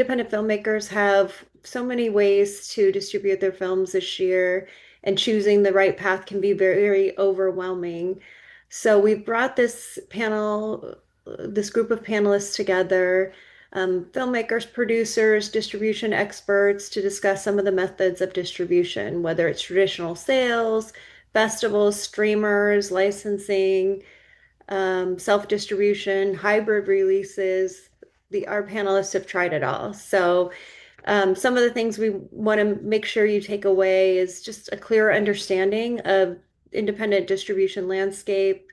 Independent filmmakers have so many ways to distribute their films this year, and choosing the right path can be very, very overwhelming. So we've brought this group of panelists together, filmmakers, producers, distribution experts, to discuss some of the methods of distribution, whether it's traditional sales, festivals, streamers, licensing, self-distribution, hybrid releases. Our panelists have tried it all. So some of the things we want to make sure you take away is just a clearer understanding of independent distribution landscape,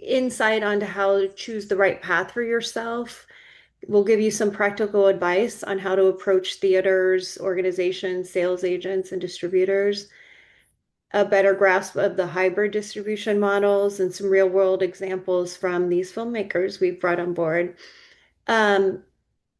insight onto how to choose the right path for yourself. We'll give you some practical advice on how to approach theaters, organizations, sales agents, and distributors, a better grasp of the hybrid distribution models, and some real world examples from these filmmakers we've brought on board. Um,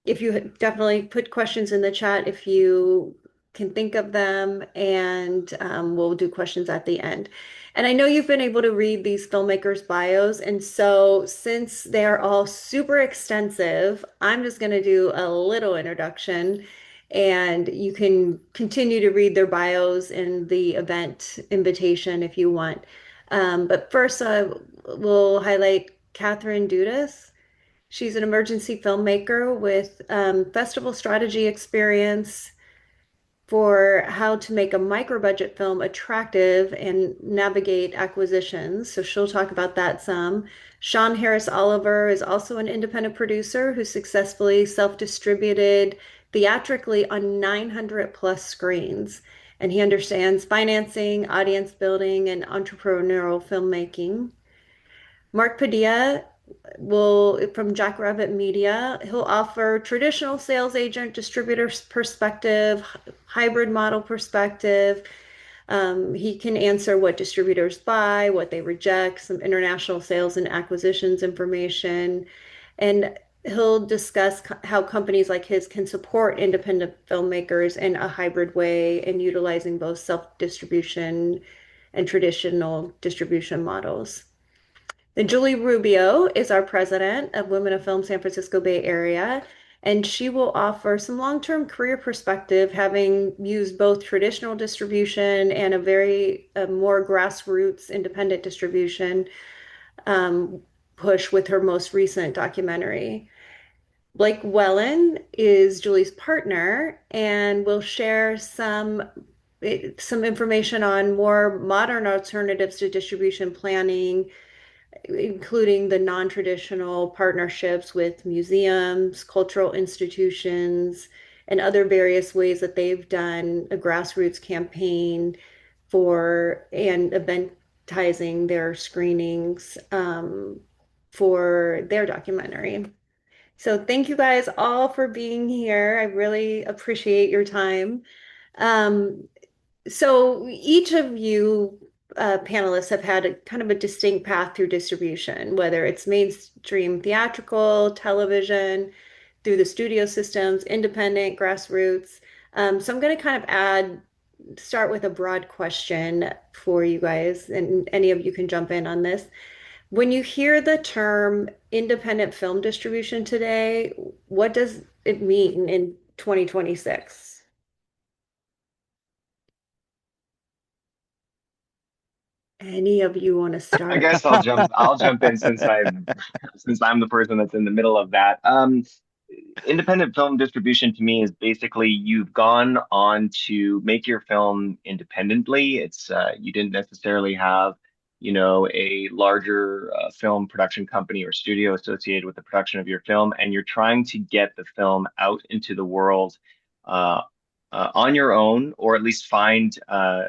if you definitely put questions in the chat if you can think of them, and we'll do questions at the end. And I know you've been able to read these filmmakers' bios, and so since they're all super extensive, I'm just going to do a little introduction, and you can continue to read their bios in the event invitation if you want. But first, we'll highlight Catherine Dudas. She's an emergency filmmaker with festival strategy experience for how to make a micro budget film attractive and navigate acquisitions. So she'll talk about that some. Sean Harris Oliver is also an independent producer who successfully self-distributed theatrically on 900 plus screens. And he understands financing, audience building, and entrepreneurial filmmaking. Mark Padilla will from Jackrabbit Media. He'll offer traditional sales agent, distributor perspective, hybrid model perspective. He can answer what distributors buy, what they reject, some international sales and acquisitions information, and he'll discuss how companies like his can support independent filmmakers in a hybrid way and utilizing both self-distribution and traditional distribution models. Then Julie Rubio is our president of Women of Film San Francisco Bay Area, and she will offer some long-term career perspective, having used both traditional distribution and a more grassroots independent distribution um, push with her most recent documentary. Blake Wellen is Julie's partner and will share some information on more modern alternatives to distribution planning, including the non-traditional partnerships with museums, cultural institutions, and other various ways that they've done a grassroots campaign for and eventizing their screenings for their documentary. So thank you guys all for being here. I really appreciate your time. Um, so each of you panelists have had a kind of a distinct path through distribution, whether it's mainstream theatrical, television, through the studio systems, independent, grassroots. So I'm going to kind of start with a broad question for you guys, and any of you can jump in on this. When you hear the term independent film distribution today, what does it mean in 2026? Any of you want to I start? guess I'll jump in since I'm the person that's in the middle of that. Independent film distribution to me is basically you've gone on to make your film independently. It's you didn't necessarily have, a larger film production company or studio associated with the production of your film, and you're trying to get the film out into the world uh, on your own, or at least find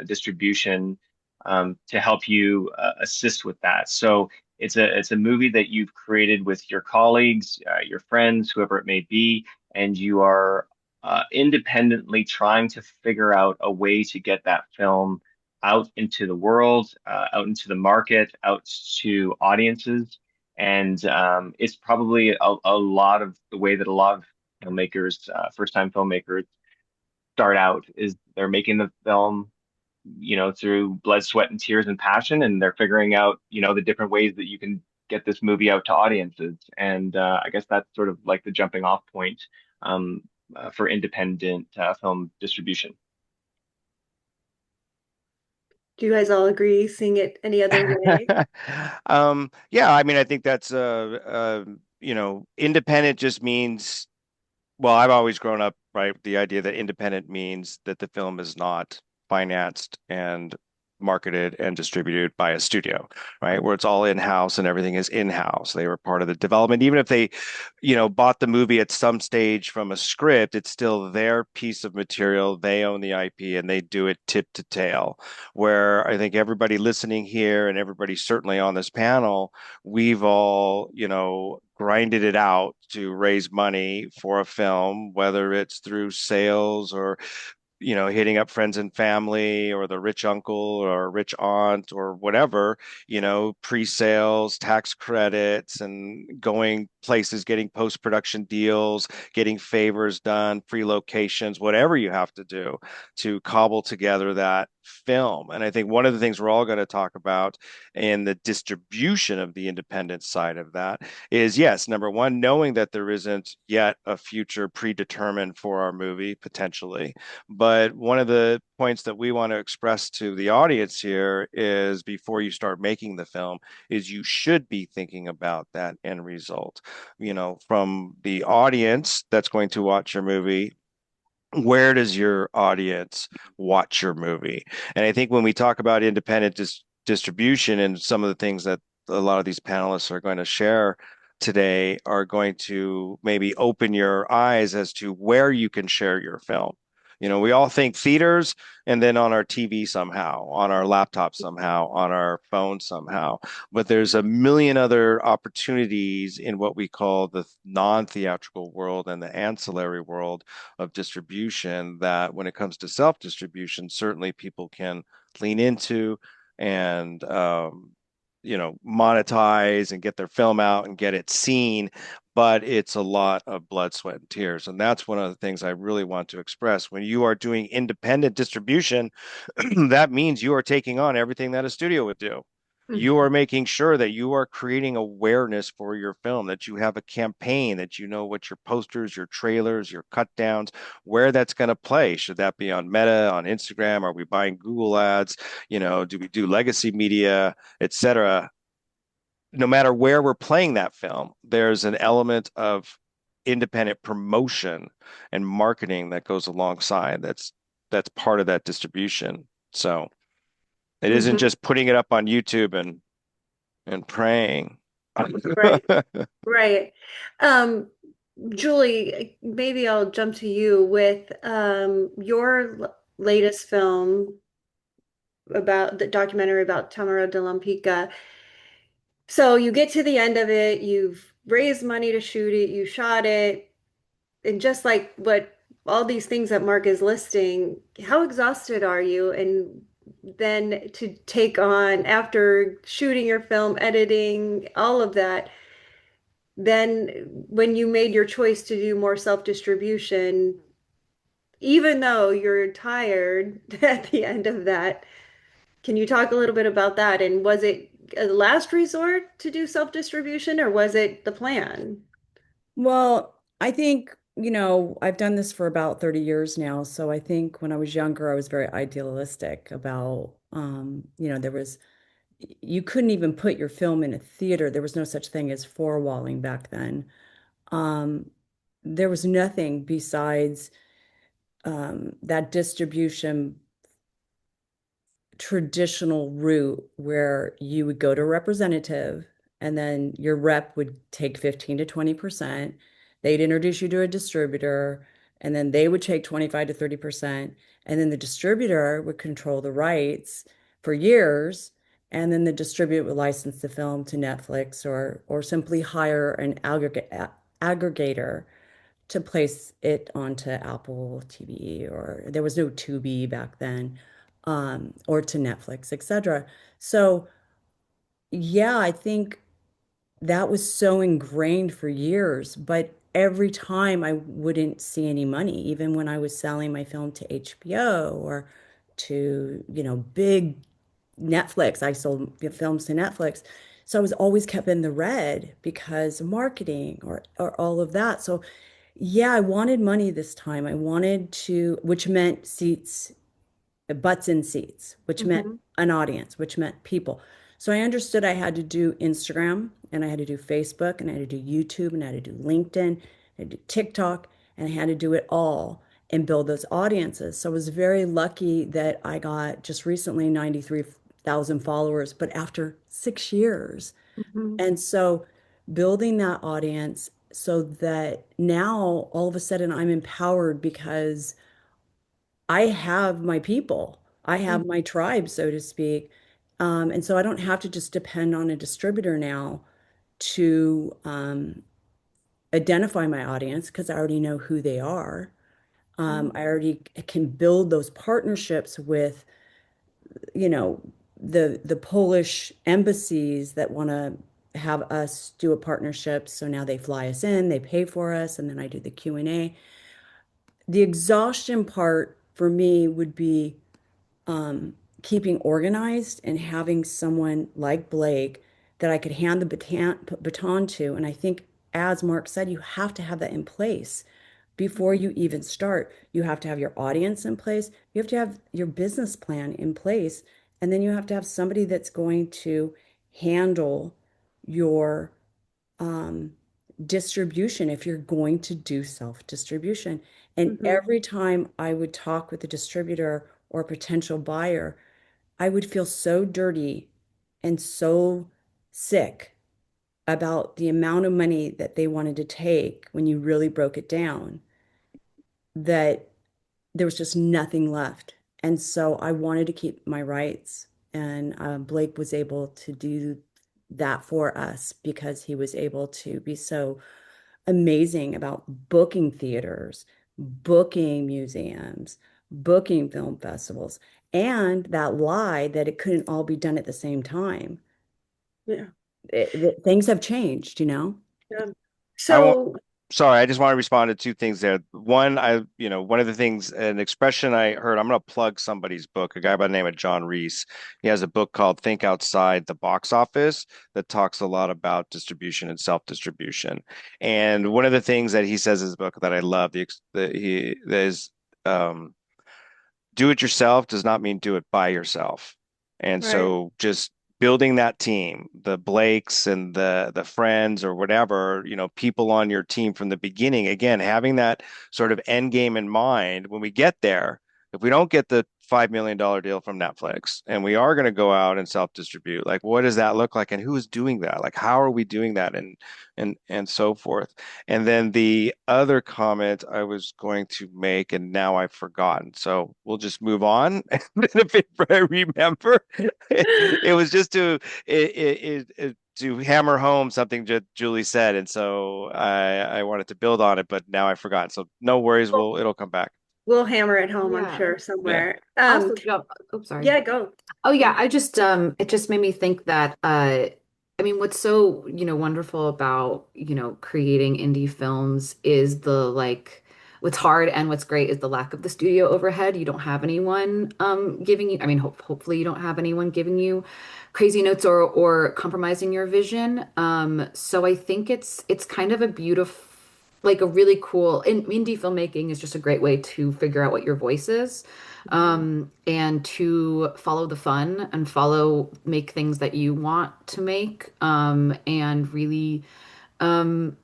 distribution to help you assist with that. So it's a movie that you've created with your colleagues, your friends, whoever it may be, and you are independently trying to figure out a way to get that film out into the world, out into the market, out to audiences. And it's probably a lot of the way that a lot of filmmakers, first-time filmmakers, start out is they're making the film, through blood, sweat, and tears and passion, and they're figuring out, the different ways that you can get this movie out to audiences. And I guess that's sort of like the jumping off point. for independent film distribution. Do you guys all agree, seeing it any other way? Yeah, I mean, I think that's independent just means, well, I've always grown up, right, with the idea that independent means that the film is not financed and marketed and distributed by a studio, right? Where it's all in-house and everything is in-house. They were part of the development. Even if they, bought the movie at some stage from a script, it's still their piece of material. They own the IP and they do it tip to tail. Where I think everybody listening here and everybody certainly on this panel, we've all, grinded it out to raise money for a film, whether it's through sales or hitting up friends and family or the rich uncle or rich aunt or whatever, pre-sales, tax credits, and going places, getting post-production deals, getting favors done, free locations, whatever you have to do to cobble together that film. And I think one of the things we're all going to talk about in the distribution of the independent side of that is, yes, number one, knowing that there isn't yet a future predetermined for our movie potentially. But one of the points that we want to express to the audience here is before you start making the film, is you should be thinking about that end result. From the audience that's going to watch your movie, where does your audience watch your movie? And I think when we talk about independent distribution and some of the things that a lot of these panelists are going to share today are going to maybe open your eyes as to where you can share your film. We all think theaters and then on our TV somehow, on our laptop somehow, on our phone somehow. But there's a million other opportunities in what we call the non-theatrical world and the ancillary world of distribution that when it comes to self-distribution, certainly people can lean into and monetize and get their film out and get it seen. But it's a lot of blood, sweat, and tears. And that's one of the things I really want to express. When you are doing independent distribution, that means you are taking on everything that a studio would do. You are Mhm. making sure that you are creating awareness for your film, that you have a campaign, that you know what your posters, your trailers, your cut downs, where that's going to play. Should that be on Meta, on Instagram? Are we buying Google ads? Do we do legacy media, etc.? No matter where we're playing that film, there's an element of independent promotion and marketing that goes alongside. That's part of that distribution. So it isn't Mhm. just putting it up on YouTube and praying. Right, right. Um, Julie, maybe I'll jump to you with your latest film about the documentary about Tamara de Lampica. So you get to the end of it, you've raised money to shoot it, you shot it, and just like what all these things that Mark is listing, how exhausted are you? And then to take on after shooting your film, editing, all of that, then when you made your choice to do more self-distribution, even though you're tired at the end of that, can you talk a little bit about that? And was it a last resort to do self-distribution or was it the plan? Well, I think, I've done this for about 30 years now. So I think when I was younger, I was very idealistic about, you couldn't even put your film in a theater. There was no such thing as four-walling back then. Um, there was nothing besides that distribution traditional route where you would go to a representative and then your rep would take 15 to 20%. They'd introduce you to a distributor and then they would take 25 to 30%. And then the distributor would control the rights for years. And then the distributor would license the film to Netflix or simply hire an aggregator to place it onto Apple TV, or there was no Tubi back then, or to Netflix, etc. So yeah, I think that was so ingrained for years, but every time I wouldn't see any money, even when I was selling my film to HBO or to, big Netflix, I sold films to Netflix. So I was always kept in the red because of marketing or all of that. So Yeah, I wanted money this time. I wanted to, which meant seats, butts in seats, which meant Hmm. an audience, which meant people. So I understood I had to do Instagram and I had to do Facebook and I had to do YouTube and I had to do LinkedIn, I had to do TikTok, and I had to do it all and build those audiences. So I was very lucky that I got just recently 93,000 followers, but after 6 years. Hmm. And so building that audience so that now all of a sudden I'm empowered because I have my people. I have my tribe, so to speak. And so I don't have to just depend on a distributor now to identify my audience because I already know who they are. I already can build those partnerships with, you know, the Polish embassies that want to have us do a partnership. So now they fly us in, they pay for us, and then I do the Q&A. The exhaustion part for me would be keeping organized and having someone like Blake that I could hand the baton to. And I think, as Mark said, you have to have that in place before you even start. You have to have your audience in place. You have to have your business plan in place. And then you have to have somebody that's going to handle your um, distribution if you're going to do self-distribution. And Hmm. every time I would talk with a distributor or a potential buyer, I would feel so dirty and so sick about the amount of money that they wanted to take when you really broke it down that there was just nothing left. And so I wanted to keep my rights. And Blake was able to do that for us because he was able to be so amazing about booking theaters, booking museums, booking film festivals, and that lie that it couldn't all be done at the same time. Yeah. Things have changed, you know? Yeah. I want, So, sorry, I just want to respond to two things there. One, one of the things, an expression I heard, I'm going to plug somebody's book, a guy by the name of John Reese. He has a book called Think Outside the Box Office that talks a lot about distribution and self-distribution. And one of the things that he says in his book that I love, that is, um, do it yourself does not mean do it by yourself. And right. so just building that team, the Blakes and the friends or whatever, people on your team from the beginning, again, having that sort of end game in mind when we get there. If we don't get the $5 million deal from Netflix and we are going to go out and self-distribute, like what does that look like and who is doing that? Like how are we doing that and so forth. And then the other comment I was going to make, and now I've forgotten. So we'll just move on. If I remember, it was just to hammer home something Julie said, and so I wanted to build on it, but now I've forgotten. So no worries, it'll come back. We'll hammer it home, I'm Yeah. sure, Yeah. somewhere. Also, oops, sorry. Yeah, go. Oh yeah, I just it just made me think that I mean what's so, wonderful about, creating indie films is the like what's hard and what's great is the lack of the studio overhead. You don't have anyone giving you, I mean hopefully you don't have anyone giving you crazy notes or compromising your vision. So I think it's kind of a beautiful like a really cool indie filmmaking is just a great way to figure out what your voice is and to follow the fun and make things that you want to make, and really, um,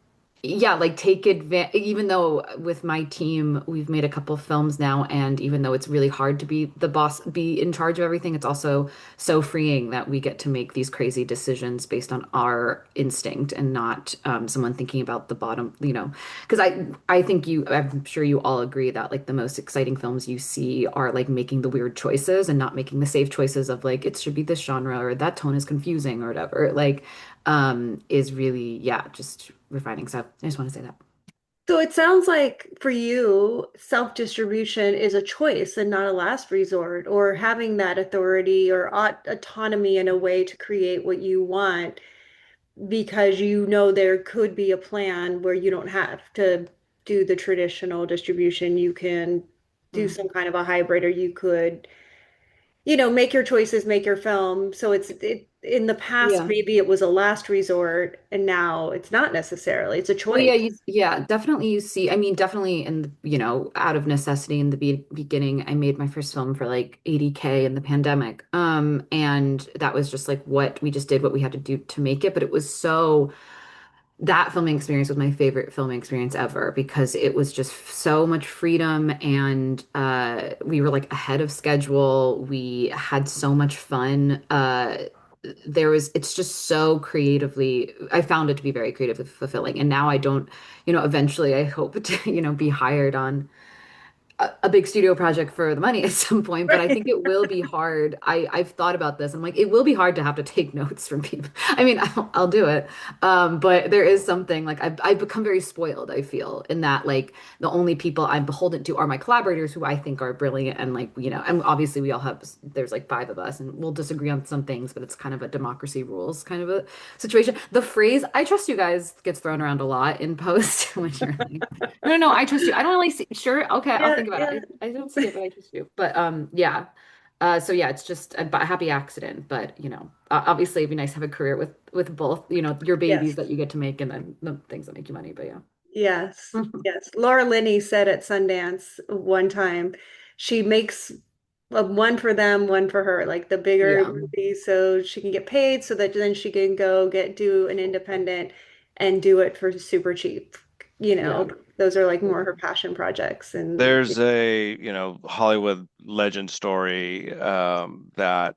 yeah, like take advantage, even though with my team, we've made a couple films now, and even though it's really hard to be the boss, be in charge of everything, it's also so freeing that we get to make these crazy decisions based on our instinct and not someone thinking about the bottom, because I think I'm sure you all agree that like the most exciting films you see are like making the weird choices and not making the safe choices of like it should be this genre or that tone is confusing or whatever. Like is really, yeah, just refining. So I just want to say that. So it sounds like for you, self-distribution is a choice and not a last resort, or having that authority or autonomy in a way to create what you want because you know there could be a plan where you don't have to do the traditional distribution. You can do Mm. some kind of a hybrid, or you could make your choices, make your film. So in the past, Yeah. maybe it was a last resort, and now it's not necessarily. It's a Well, choice. yeah, yeah, definitely you see, I mean, definitely in the, out of necessity in the beginning, I made my first film for like 80K in the pandemic. And that was just like what we just did what we had to do to make it, but it was that filming experience was my favorite filming experience ever because it was just so much freedom and we were like ahead of schedule. We had so much fun. It's just so creatively, I found it to be very creatively fulfilling. And now I don't, eventually I hope to, be hired on a big studio project for the money at some point, but I think Right. it will be hard. I've thought about this. I'm like, it will be hard to have to take notes from people. I mean, I'll do it. But there is something like I've become very spoiled, I feel, in that like the only people I'm beholden to are my collaborators who I think are brilliant and like, and obviously we all have there's like five of us and we'll disagree on some things, but it's kind of a democracy rules kind of a situation. The phrase "I trust you guys" gets thrown around a lot in post when you're like, no, no, no, I trust you. I don't really see. Sure, okay, I'll Yeah, think about yeah. it. I don't see it, but I trust you. But yeah. So yeah, it's just a happy accident. But obviously, it'd be nice to have a career with both. Your babies Yes. that you get to make, and then the things that make you money. But yeah. Yes. Yes. Laura Linney said at Sundance one time, she makes one for them, one for her, like the bigger Yeah. movies, so she can get paid so that then she can go do an independent and do it for super cheap. You Yeah. know, those are like more her passion projects. And There's a, Hollywood legend story that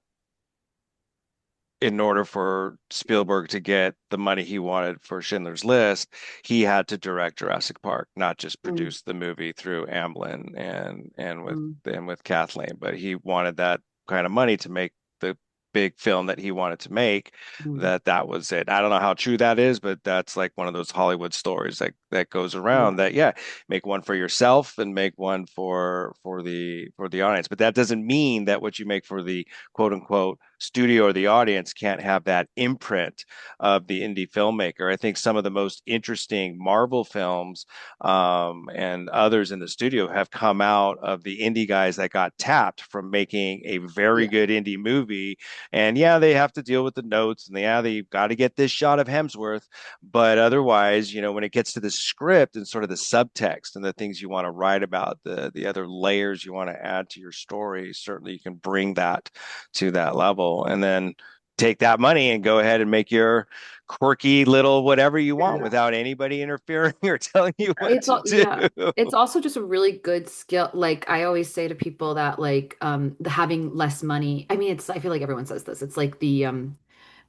in order for Spielberg to get the money he wanted for Schindler's List, he had to direct Jurassic Park, not just Mm, produce the movie through Amblin mm, and with Kathleen, but he wanted that kind of money to make the big film that he wanted to make. mm. That was it. I don't know how true that is, but that's like one of those Hollywood stories that goes around Yeah. that yeah, make one for yourself and make one for the audience. But that doesn't mean that what you make for the quote unquote studio or the audience can't have that imprint of the indie filmmaker. I think some of the most interesting Marvel films and others in the studio have come out of the indie guys that got tapped from making a very Yeah. good indie movie. And yeah, they have to deal with the notes and yeah, they've got to get this shot of Hemsworth. But otherwise, when it gets to the script and sort of the subtext and the things you want to write about, the other layers you want to add to your story, certainly you can bring that to that level and then take that money and go ahead and make your quirky little whatever you want Yeah. without anybody interfering or telling you what It's to all, yeah. do. It's also just a really good skill. Like I always say to people that like the having less money. I mean, I feel like everyone says this. It's like the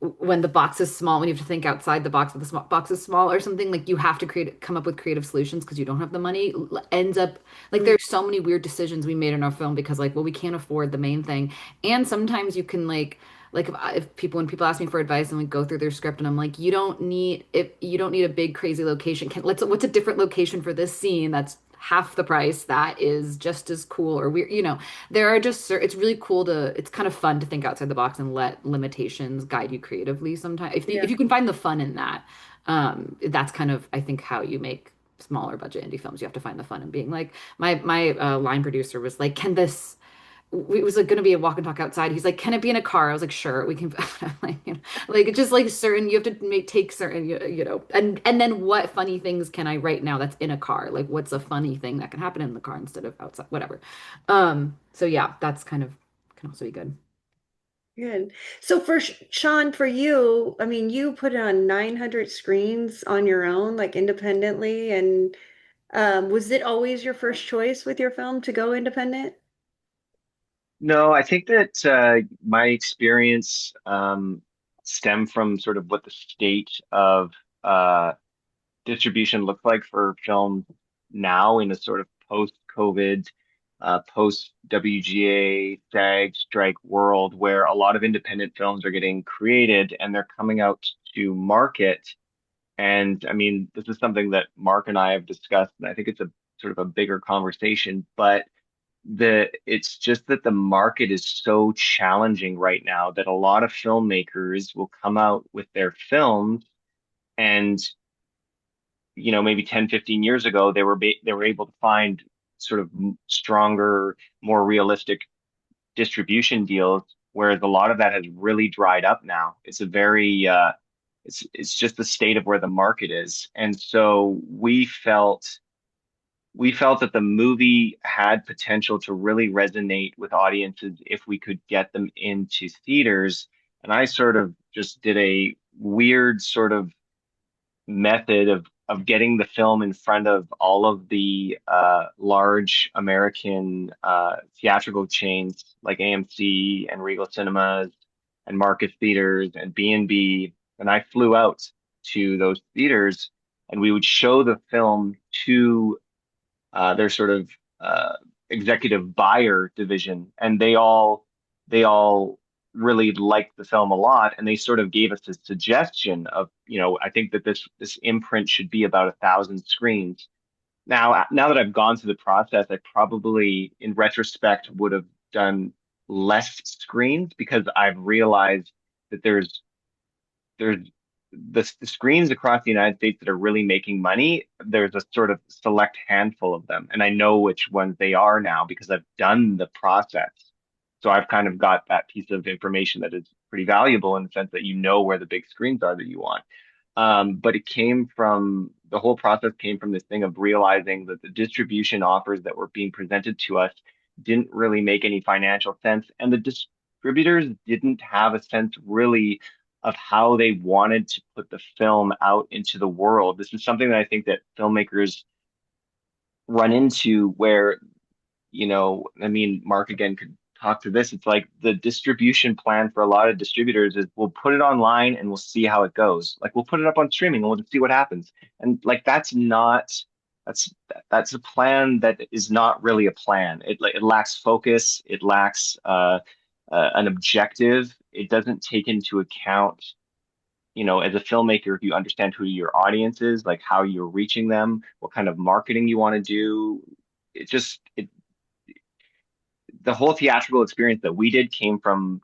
when the box is small, when you have to think outside the box, but the box is small or something, like you have to come up with creative solutions because you don't have the money. Ends up like mm, there's so many weird decisions we made in our film because like, well, we can't afford the main thing. And sometimes you can like if people when people ask me for advice and we go through their script and I'm like, you don't need a big crazy location. What's a different location for this scene that's half the price that is just as cool or weird, there are just it's really cool it's kind of fun to think outside the box and let limitations guide you creatively sometimes yeah. if you can find the fun in that. That's kind of I think how you make smaller budget indie films. You have to find the fun in being like my line producer was like, can this it was like going to be a walk and talk outside. He's like, "Can it be in a car?" I was like, "Sure, we can." like, like it's just like certain. You have to take certain, and then what funny things can I write now that's in a car? Like, what's a funny thing that can happen in the car instead of outside? Whatever. So yeah, that's kind of can also be good. Good. So for Sean, for you, I mean, you put it on 900 screens on your own, like independently, and was it always your first choice with your film to go independent? No, I think that my experience stemmed from sort of what the state of uh, distribution looks like for film now in a sort of post-COVID, post-WGA, SAG strike world where a lot of independent films are getting created and they're coming out to market. And I mean, this is something that Mark and I have discussed, and I think it's a sort of a bigger conversation, but it's just that the market is so challenging right now that a lot of filmmakers will come out with their films and maybe 10, 15 years ago they were able to find sort of stronger, more realistic distribution deals, whereas a lot of that has really dried up now. It's a very it's just the state of where the market is. And so we felt that the movie had potential to really resonate with audiences if we could get them into theaters. And I sort of just did a weird sort of method of getting the film in front of all of the large American theatrical chains like AMC and Regal Cinemas and Marcus Theaters and B&B. And I flew out to those theaters and we would show the film to their sort of uh, executive buyer division, and they all really liked the film a lot, and they sort of gave us a suggestion of, I think that this imprint should be about 1,000 screens. Now that I've gone through the process, I probably, in retrospect, would have done less screens because I've realized that there's the screens across the United States that are really making money. There's a sort of select handful of them, and I know which ones they are now because I've done the process. So I've kind of got that piece of information that is pretty valuable in the sense that you know where the big screens are that you want. But the whole process came from this thing of realizing that the distribution offers that were being presented to us didn't really make any financial sense, and the distributors didn't have a sense really of how they wanted to put the film out into the world. This is something that I think that filmmakers run into where, I mean, Mark again could talk to this. It's like the distribution plan for a lot of distributors is we'll put it online and we'll see how it goes. Like we'll put it up on streaming and we'll just see what happens. And like that's that's a plan that is not really a plan. It lacks focus. It lacks an objective. It doesn't take into account, as a filmmaker, if you understand who your audience is, like how you're reaching them, what kind of marketing you want to do. The whole theatrical experience that we did came from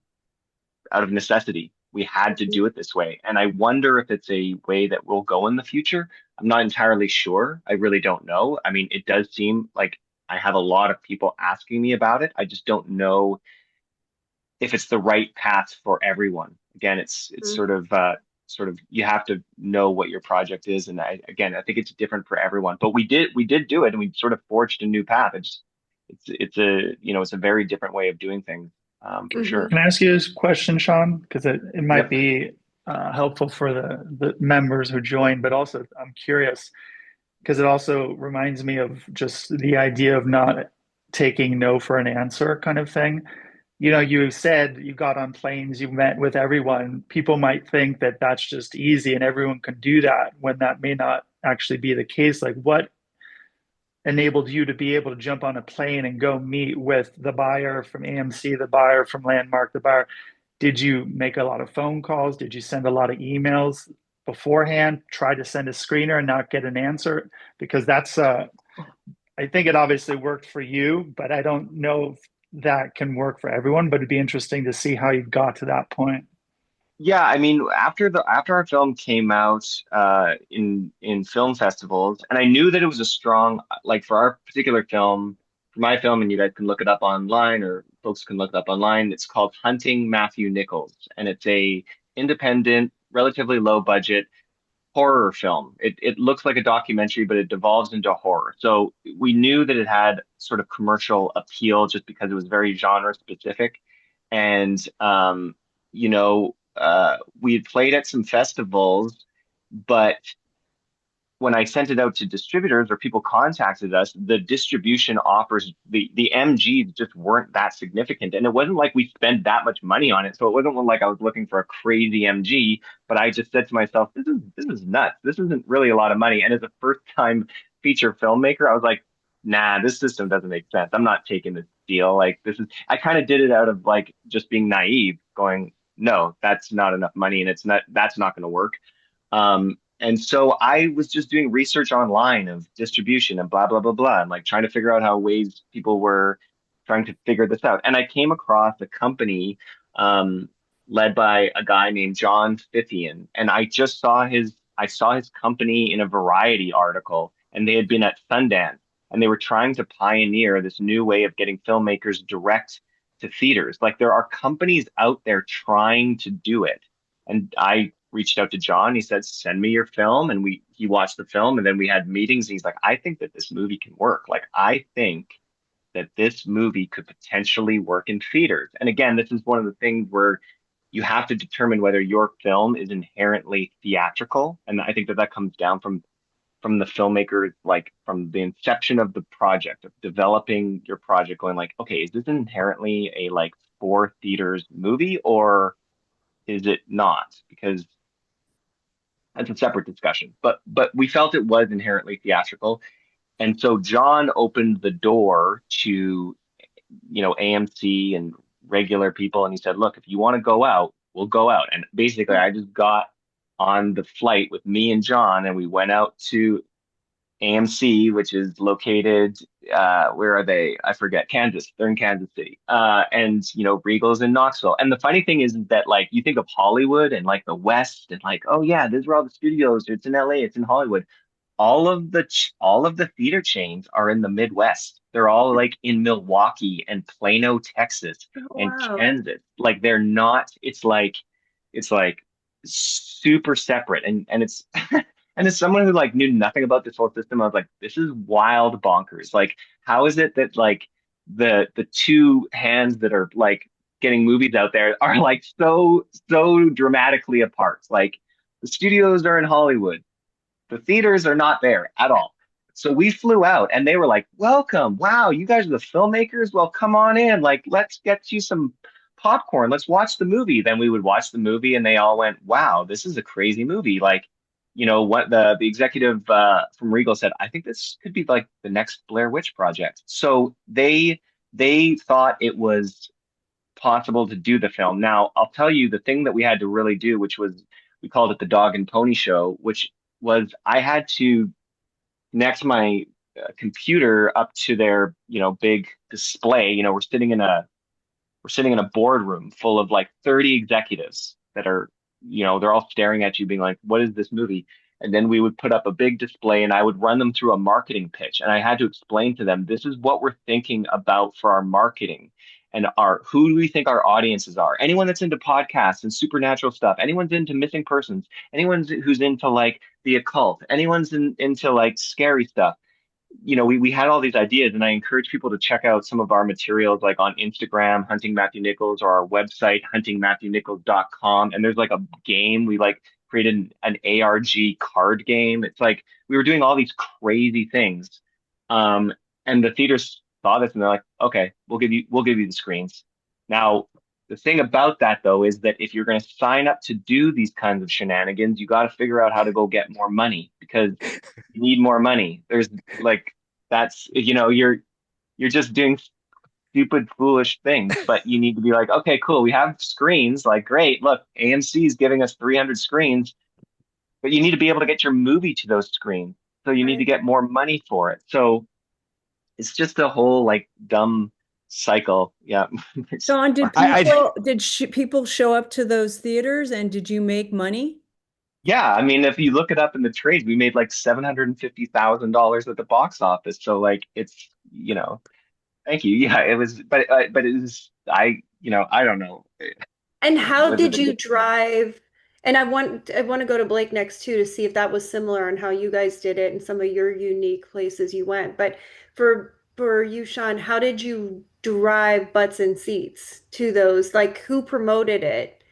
out of necessity. We had to do it this way. And I wonder if it's a way that will go in the future. I'm not entirely sure. I really don't know. I mean, it does seem like I have a lot of people asking me about it. I just don't know if it's the right path for everyone. Again, it's sort of you have to know what your project is, and I think it's different for everyone. But we did do it, and we sort of forged a new path. It's a very different way of doing things, for sure. Can I ask you this question, Sean? Because it might Yep. be helpful for the members who join, but also I'm curious because it also reminds me of just the idea of not taking no for an answer kind of thing. You said you got on planes, you met with everyone. People might think that that's just easy and everyone can do that when that may not actually be the case. Like, what enabled you to be able to jump on a plane and go meet with the buyer from AMC, the buyer from Landmark, the buyer? Did you make a lot of phone calls? Did you send a lot of emails beforehand? Try to send a screener and not get an answer? Because I think it obviously worked for you, but I don't know if that can work for everyone. But it'd be interesting to see how you got to that point. Yeah, I mean, after our film came out in film festivals, and I knew that it was a strong, like for our particular film, for my film, and you guys can look it up online, or folks can look it up online. It's called Hunting Matthew Nichols, and it's a independent, relatively low budget horror film. It looks like a documentary, but it devolves into horror. So we knew that it had sort of commercial appeal just because it was very genre specific. And we had played at some festivals, but when I sent it out to distributors or people contacted us, the distribution offers, the MGs just weren't that significant. And it wasn't like we spent that much money on it. So it wasn't like I was looking for a crazy MG, but I just said to myself, this is nuts. This isn't really a lot of money. And as a first time feature filmmaker, I was like, nah, this system doesn't make sense. I'm not taking this deal. Like I kind of did it out of like just being naive, going, no, that's not enough money and that's not going to work. And so I was just doing research online of distribution and blah, blah, blah, blah, and like trying to figure out how ways people were trying to figure this out. And I came across a company led by a guy named John Fithian. And I saw his company in a Variety article, and they had been at Sundance, and they were trying to pioneer this new way of getting filmmakers direct to theaters. Like there are companies out there trying to do it. And I reached out to John. He said, "Send me your film." And he watched the film, and then we had meetings. And he's like, "I think that this movie can work. Like I think that this movie could potentially work in theaters." And again, this is one of the things where you have to determine whether your film is inherently theatrical. And I think that that comes down from the filmmaker, like from the inception of the project, of developing your project, going like, okay, is this inherently a like for theaters movie or is it not? Because that's a separate discussion. But we felt it was inherently theatrical. And so John opened the door to, AMC and regular people. And he said, "Look, if you want to go out, we'll go out." And basically, I just got on the flight with me and John, and we went out to AMC, which is located, where are they? I forget, Kansas. They're in Kansas City. And, Regal's in Knoxville. And the funny thing is that, like, you think of Hollywood and, like, the West and, like, oh, yeah, these are all the studios. It's in LA, it's in Hollywood. All of the theater chains are in the Midwest. They're all like in Milwaukee and Plano, Texas and Wow. Kansas. Like they're not, it's like super separate. And it's and as someone who like knew nothing about this whole system, I was like, this is wild bonkers. Like, how is it that like the two hands that are like getting movies out there are like so dramatically apart? Like the studios are in Hollywood, the theaters are not there at all. So we flew out and they were like, "Welcome. Wow, you guys are the filmmakers. Well, come on in. Like, let's get you some popcorn. Let's watch the movie." Then we would watch the movie and they all went, "Wow, this is a crazy movie." Like, what the executive from Regal said, "I think this could be like the next Blair Witch Project." So they thought it was possible to do the film. Now, I'll tell you the thing that we had to really do, which was we called it the dog and pony show, which was I had to connect my computer up to their, big display. We're sitting in a boardroom full of like 30 executives that are, they're all staring at you being like, "What is this movie?" And then we would put up a big display and I would run them through a marketing pitch. And I had to explain to them, this is what we're thinking about for our marketing and who do we think our audiences are? Anyone that's into podcasts and supernatural stuff, anyone's into missing persons, anyone who's into like the occult, anyone's into like scary stuff. We had all these ideas, and I encourage people to check out some of our materials like on Instagram, Hunting Matthew Nichols, or our website, huntingmatthewnichols.com. And there's like a game. We like created an ARG card game. It's like we were doing all these crazy things. And the theaters saw this and they're like, "Okay, we'll give you the screens." Now, the thing about that though is that if you're going to sign up to do these kinds of shenanigans, you got to figure out how to go get more money because you need more money. There's like that's you're just doing stupid, foolish things, but you need to be like, "Okay, cool, we have screens. Like, great, look, AMC is giving us 300 screens, but you need to be able to get your movie to those screens. So you need to Right. get more money for it." So it's just a whole like dumb cycle. Yeah. Sean, did I people show up to those theaters and did you make money? Yeah, I mean, if you look it up in the trades, we made like $750,000 at the box office. So like it's, thank you. Yeah, it was, but it was, I don't know. And how Was it did a you good? drive? And I want to go to Blake next too to see if that was similar on how you guys did it and some of your unique places you went. But for you, Sean, how did you drive butts and seats to those? Like who promoted it?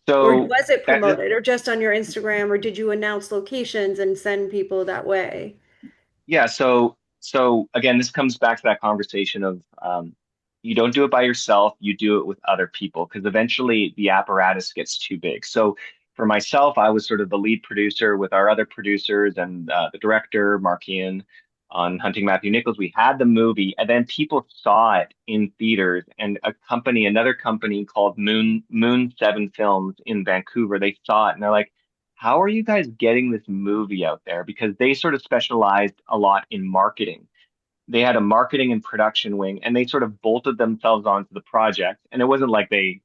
Or So was it that, promoted or just on your Instagram or did you announce locations and send people that way? yeah, so again, this comes back to that conversation of you don't do it by yourself, you do it with other people because eventually the apparatus gets too big. So for myself, I was sort of the lead producer with our other producers and the director, Mark Ian, on Hunting Matthew Nichols. We had the movie, and then people saw it in theaters, and another company called Moon Seven Films in Vancouver, they saw it and they're like, "How are you guys getting this movie out there?" Because they sort of specialized a lot in marketing. They had a marketing and production wing, and they sort of bolted themselves onto the project. And it wasn't like they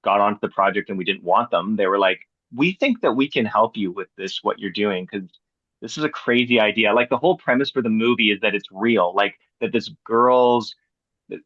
got onto the project and we didn't want them. They were like, "We think that we can help you with this, what you're doing, because this is a crazy idea." Like the whole premise for the movie is that it's real, like that this girl's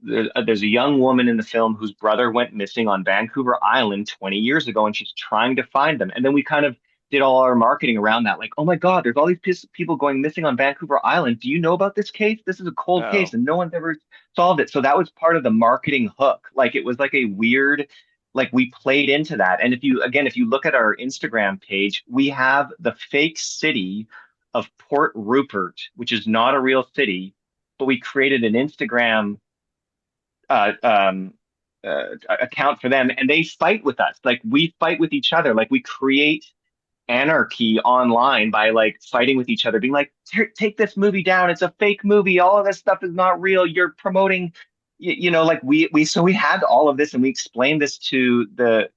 there's a young woman in the film whose brother went missing on Vancouver Island 20 years ago, and she's trying to find them. And then we kind of did all our marketing around that, like, oh my God, there's all these people going missing on Vancouver Island. Do you know about this case? This is a cold case, Oh, and no one's ever solved it. So that was part of the marketing hook. Like it was like a weird, like we played into that. And if you look at our Instagram page, we have the fake city of Port Rupert, which is not a real city, but we created an Instagram uh, um, account for them, and they fight with us. Like we fight with each other. Like we create anarchy online by like fighting with each other, being like, Take this movie down. It's a fake movie. All of this stuff is not real. You're promoting." Like so we had all of this, and we explained this to the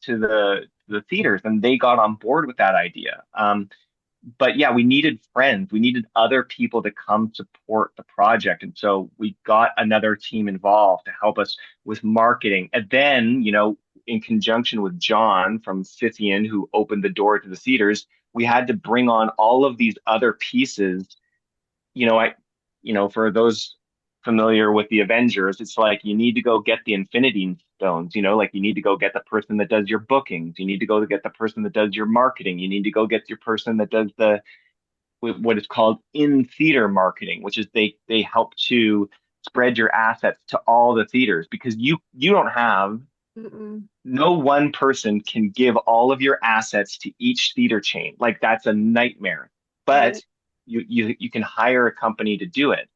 theaters, and they got on board with that idea. But yeah, we needed friends. We needed other people to come support the project. And so we got another team involved to help us with marketing. And then, in conjunction with John from Scythian, who opened the door to the theaters, we had to bring on all of these other pieces. you know, I, for those familiar with the Avengers, it's like you need to go get the Infinity Stones, like you need to go get the person that does your bookings. You need to go to get the person that does your marketing. You need to go get your person that does what is called in theater marketing, which is they help to spread your assets to all the theaters because you don't have Mm-mm. no one person can give all of your assets to each theater chain. Like that's a nightmare. But Right. you can hire a company to do it.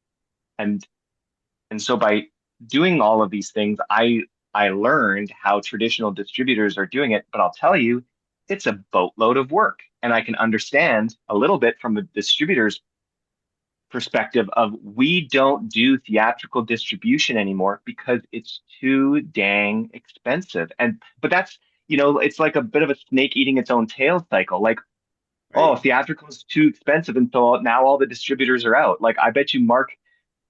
And so by doing all of these things, I learned how traditional distributors are doing it, but I'll tell you, it's a boatload of work. And I can understand a little bit from the distributor's perspective of we don't do theatrical distribution anymore because it's too dang expensive. But that's, it's like a bit of a snake eating its own tail cycle. Like, oh, right. theatrical is too expensive, and so now all the distributors are out. Like, I bet you Mark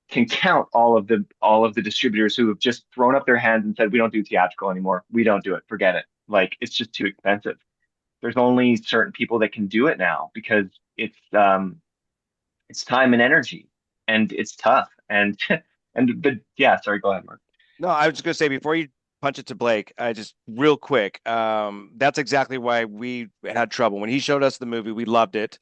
can count all of the distributors who have just thrown up their hands and said, "We don't do theatrical anymore. We don't do it. Forget it. Like, it's just too expensive." There's only certain people that can do it now because it's time and energy, and it's tough. And but yeah, sorry, go ahead, Mark. No, I was just gonna say before you punch it to Blake, I just real quick. That's exactly why we had trouble when he showed us the movie. We loved it.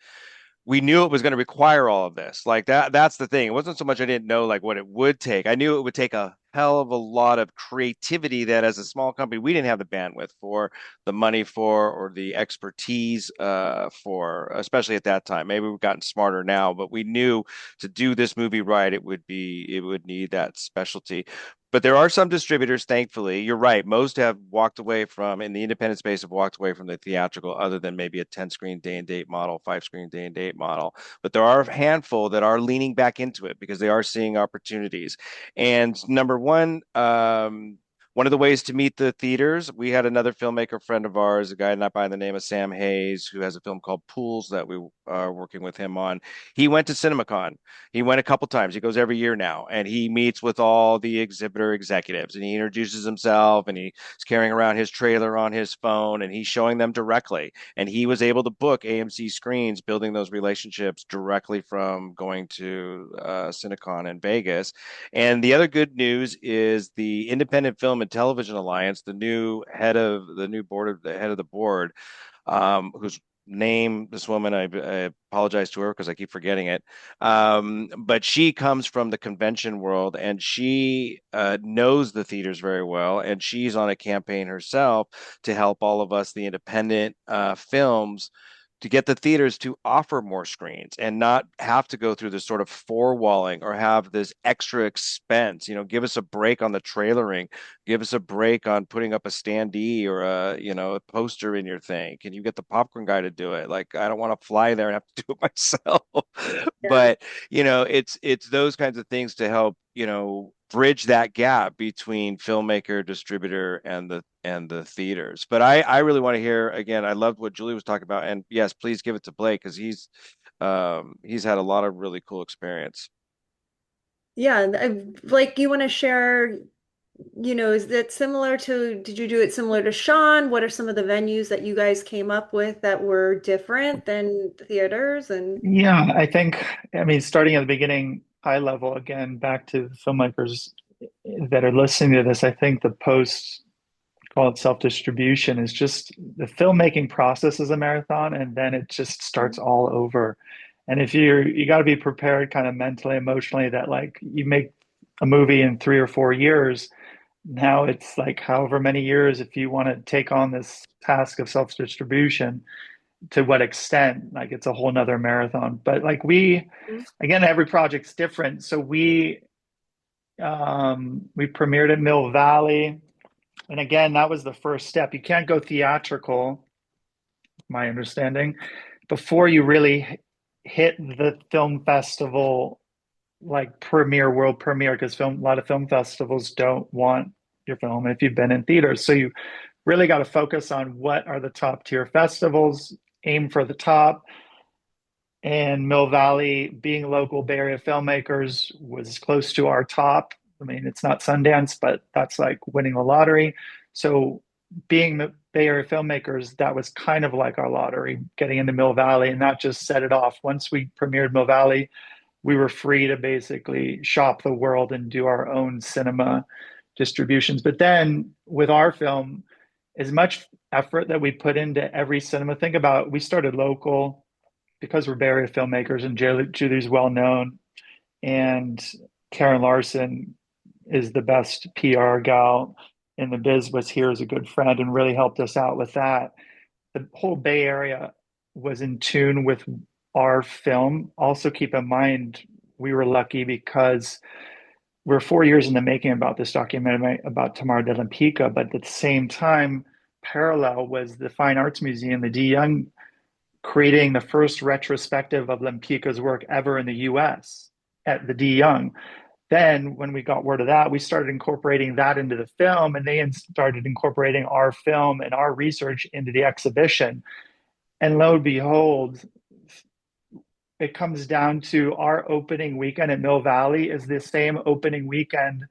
We knew it was going to require all of this. Like that's the thing. It wasn't so much I didn't know like what it would take. I knew it would take a hell of a lot of creativity that as a small company we didn't have the bandwidth for, the money for, or the expertise for, especially at that time. Maybe we've gotten smarter now, but we knew to do this movie right, it would need that specialty. But there are some distributors, thankfully. You're right. Most have walked away from, in the independent space, have walked away from the theatrical, other than maybe a 10 screen day and date model, 5 screen day and date model. But there are a handful that are leaning back into it because they are seeing opportunities. And number one of the ways to meet the theaters, we had another filmmaker friend of ours, a guy not by the name of Sam Hayes, who has a film called Pools that we are working with him on. He went to CinemaCon. He went a couple times. He goes every year now, and he meets with all the exhibitor executives, and he introduces himself, and he's carrying around his trailer on his phone, and he's showing them directly. And he was able to book AMC screens, building those relationships directly from going to CinemaCon in Vegas. And the other good news is the Independent Film and Television Alliance, the head of the board, whose name this woman I apologize to her because I keep forgetting it, but she comes from the convention world and she knows the theaters very well, and she's on a campaign herself to help all of us the independent films to get the theaters to offer more screens and not have to go through this sort of four walling or have this extra expense. Give us a break on the trailering, give us a break on putting up a standee or a poster in your thing. Can you get the popcorn guy to do it? Like, I don't want to fly there and have to do it myself. Yeah. But it's those kinds of things to help bridge that gap between filmmaker, distributor, and the theaters. But I really want to hear again. I loved what Julie was talking about, and yes, please give it to Blake because he's had a lot of really cool experience. Yeah. Like you want to share, is that similar to, did you do it similar to Sean? What are some of the venues that you guys came up with that were different than theaters? And Yeah, I think, I mean, starting at the beginning, high level, again, back to filmmakers that are listening to this, I think the post, call it self-distribution, is just the filmmaking process is a marathon, and then it just starts all over. And if you got to be prepared kind of mentally, emotionally, that like you make a movie in 3 or 4 years. Now it's like however many years if you want to take on this task of self-distribution, to what extent, like it's a whole nother marathon. But like again, every project's different. So we premiered at Mill Valley. And again, that was the first step. You can't go theatrical, my understanding, before you really hit the film festival, like premiere, world premiere, because a lot of film festivals don't want your film if you've been in theaters. So you really got to focus on what are the top tier festivals, aim for the top. And Mill Valley, being local Bay Area filmmakers, was close to our top. I mean, it's not Sundance, but that's like winning the lottery. So being the Bay Area filmmakers, that was kind of like our lottery, getting into Mill Valley, and that just set it off. Once we premiered Mill Valley, we were free to basically shop the world and do our own cinema distributions. But then with our film, as much effort that we put into every cinema, think about, we started local because we're Bay Area filmmakers, and Julie's well known, and Karen Larson is the best PR gal in the biz, was here as a good friend and really helped us out with that. The whole Bay Area was in tune with our film. Also, keep in mind, we were lucky because we're 4 years in the making about this documentary about Tamara de Lempicka, but at the same time, parallel was the Fine Arts Museum, the D. Young, creating the first retrospective of Lempicka's work ever in the US at the D. Young. Then, when we got word of that, we started incorporating that into the film, and they started incorporating our film and our research into the exhibition. And lo and behold, it comes down to our opening weekend at Mill Valley is the same opening weekend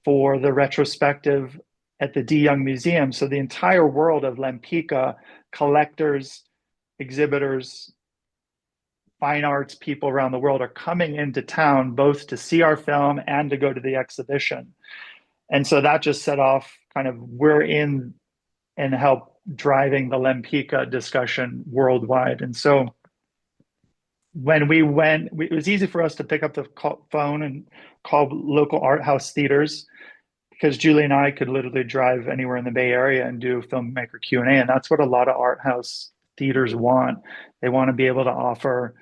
for the retrospective at the D. Young Museum. So the entire world of Lempicka, collectors, exhibitors, fine arts people around the world, are coming into town both to see our film and to go to the exhibition. And so that just set off kind of, we're in and help driving the Lempicka discussion worldwide. And so when we went, it was easy for us to pick up the phone and call local art house theaters, because Julie and I could literally drive anywhere in the Bay Area and do filmmaker Q&A. And that's what a lot of art house theaters want. They want to be able to offer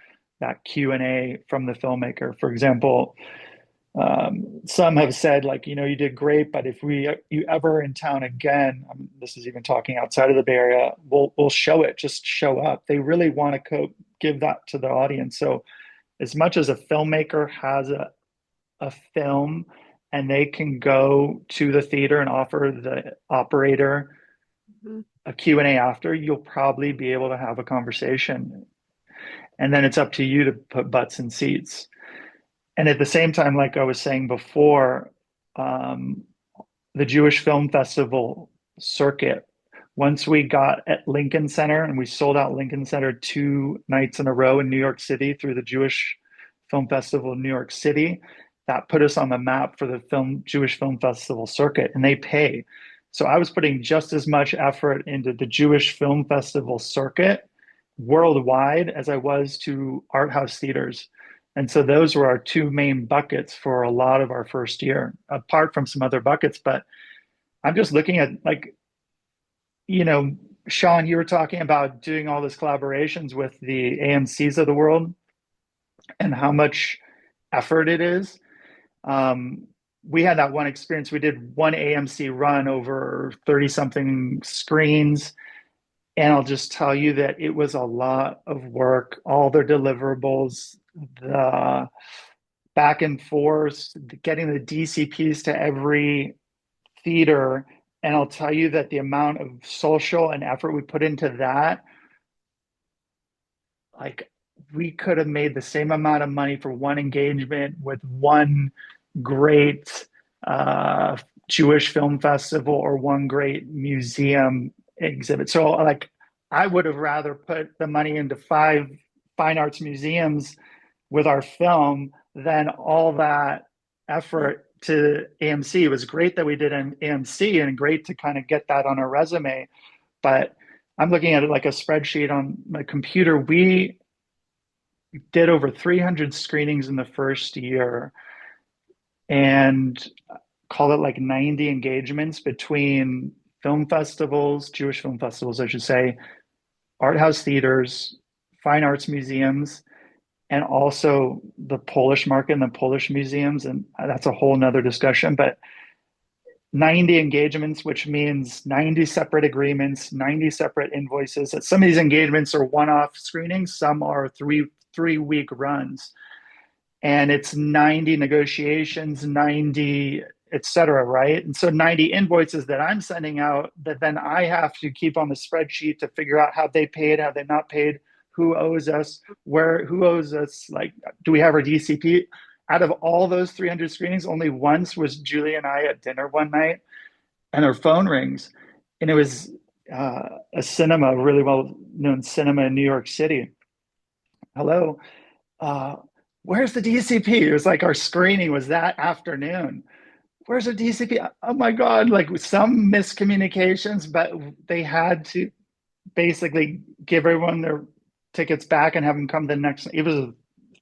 that Q&A from the filmmaker. For example, some have said, like, you did great, but if you ever in town again, this is even talking outside of the Bay Area, we'll show it. Just show up. They really want to give that to the audience. So as much as a filmmaker has a film and they can go to the theater and offer the operator a Q&A after, you'll probably be able to have a conversation. And then it's up to you to put butts in seats. And at the same time, like I was saying before, the Jewish Film Festival circuit, once we got at Lincoln Center, and we sold out Lincoln Center 2 nights in a row in New York City through the Jewish Film Festival in New York City, that put us on the map for the Jewish Film Festival circuit, and they pay. So I was putting just as much effort into the Jewish Film Festival circuit worldwide as I was to art house theaters. And so those were our 2 main buckets for a lot of our first year, apart from some other buckets. But I'm just looking at, like, Sean, you were talking about doing all these collaborations with the AMCs of the world and how much effort it is. We had that one experience. We did one AMC run over 30 something screens. And I'll just tell you that it was a lot of work, all their deliverables, the back and forth, getting the DCPs to every theater. And I'll tell you that the amount of social and effort we put into that, like, we could have made the same amount of money for one engagement with one great Jewish film festival or one great museum exhibit. So, like, I would have rather put the money into 5 fine arts museums with our film than all that effort to AMC. It was great that we did an AMC and great to kind of get that on our resume. But I'm looking at it like a spreadsheet on my computer. We did over 300 screenings in the first year and call it like 90 engagements between film festivals, Jewish film festivals, I should say, art house theaters, fine arts museums, and also the Polish market and the Polish museums. And that's a whole nother discussion. But 90 engagements, which means 90 separate agreements, 90 separate invoices. Some of these engagements are one-off screenings, some are three-week runs. And it's 90 negotiations, 90, et cetera, right? And so 90 invoices that I'm sending out that then I have to keep on the spreadsheet to figure out how they paid, how they not paid, who owes us, who owes us, like, do we have our DCP? Out of all those 300 screenings, only once was Julie and I at dinner one night and her phone rings. And it was a cinema, a really well-known cinema in New York City. Hello, uh, where's the DCP? It was like our screening was that afternoon. Where's the DCP? Oh my God, like some miscommunications, but they had to basically give everyone their tickets back and have them come the next. It was a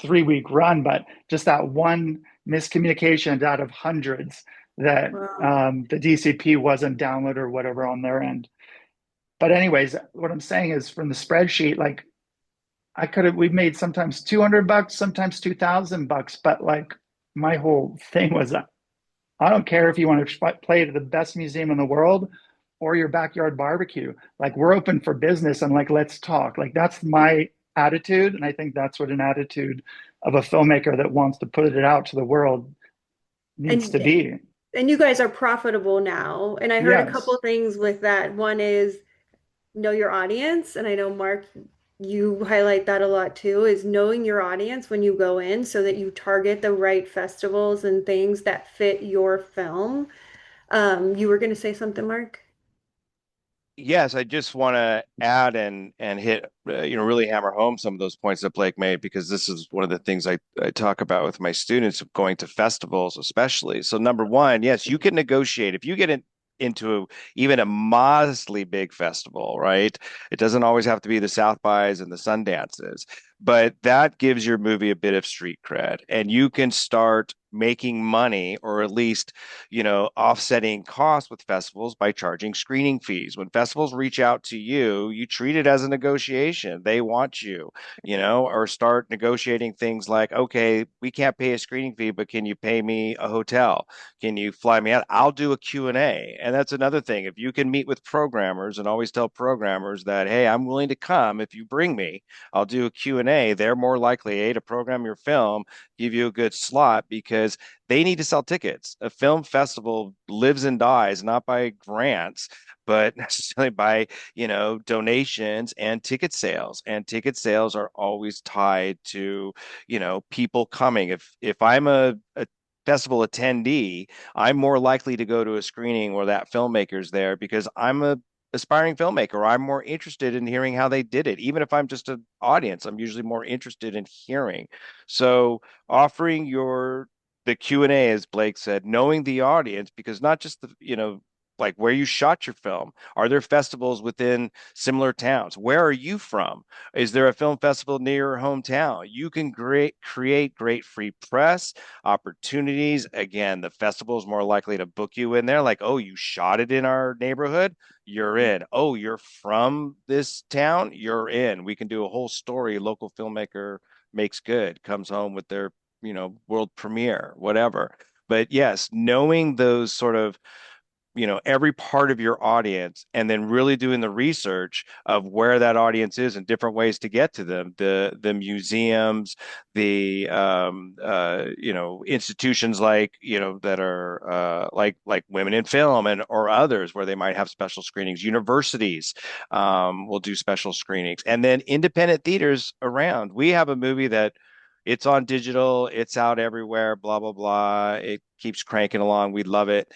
3-week run, but just that one miscommunication out of hundreds that the DCP wasn't downloaded or whatever on their end. But anyways, what I'm saying is from the spreadsheet, like we've made sometimes $200, sometimes $2,000, but like my whole thing was, I don't care if you want to play to the best museum in the world or your backyard barbecue. Like we're open for business and like, let's talk. Like that's my attitude. And I think that's what an attitude of a filmmaker that wants to put it out to the world needs to be. And you guys are profitable now. And I heard a couple Yes. things with that. One is know your audience. And I know, Mark, you highlight that a lot too, is knowing your audience when you go in so that you target the right festivals and things that fit your film. You were going to say something, Mark? Yes, I just want to add and hit, really hammer home some of those points that Blake made, because this is one of the things I talk about with my students of going to festivals, especially. So, number one, yes, you can negotiate. If you get into even a modestly big festival, right? It doesn't always have to be the South bys and the Sundances, but that gives your movie a bit of street cred, and you can start making money, or at least offsetting costs with festivals by charging screening fees. When festivals reach out to you, you treat it as a negotiation. They want you, or start negotiating things like, okay, we can't pay a screening fee, but can you pay me a hotel? Can you fly me out? I'll do a Q&A. And that's another thing. If you can meet with programmers and always tell programmers that, hey, I'm willing to come if you bring me, I'll do a Q&A, they're more likely, A, to program your film, give you a good slot, because they need to sell tickets. A film festival lives and dies not by grants, but necessarily by, donations and ticket sales. And ticket sales are always tied to, people coming. If I'm a festival attendee, I'm more likely to go to a screening where that filmmaker's there because I'm a aspiring filmmaker. I'm more interested in hearing how they did it. Even if I'm just an audience, I'm usually more interested in hearing. So offering the Q&A, as Blake said, knowing the audience, because not just like where you shot your film. Are there festivals within similar towns? Where are you from? Is there a film festival near your hometown? You can create great free press opportunities. Again, the festival is more likely to book you in there. Like, oh, you shot it in our neighborhood, you're in. Oh, you're from this town, you're in. We can do a whole story. Local filmmaker makes good, comes home with their, world premiere, whatever. But yes, knowing those sort of, every part of your audience, and then really doing the research of where that audience is and different ways to get to them, the museums, the institutions like, that are like Women in Film and or others where they might have special screenings. Universities will do special screenings, and then independent theaters around. We have a movie that it's on digital, it's out everywhere, blah, blah, blah. It keeps cranking along. We love it.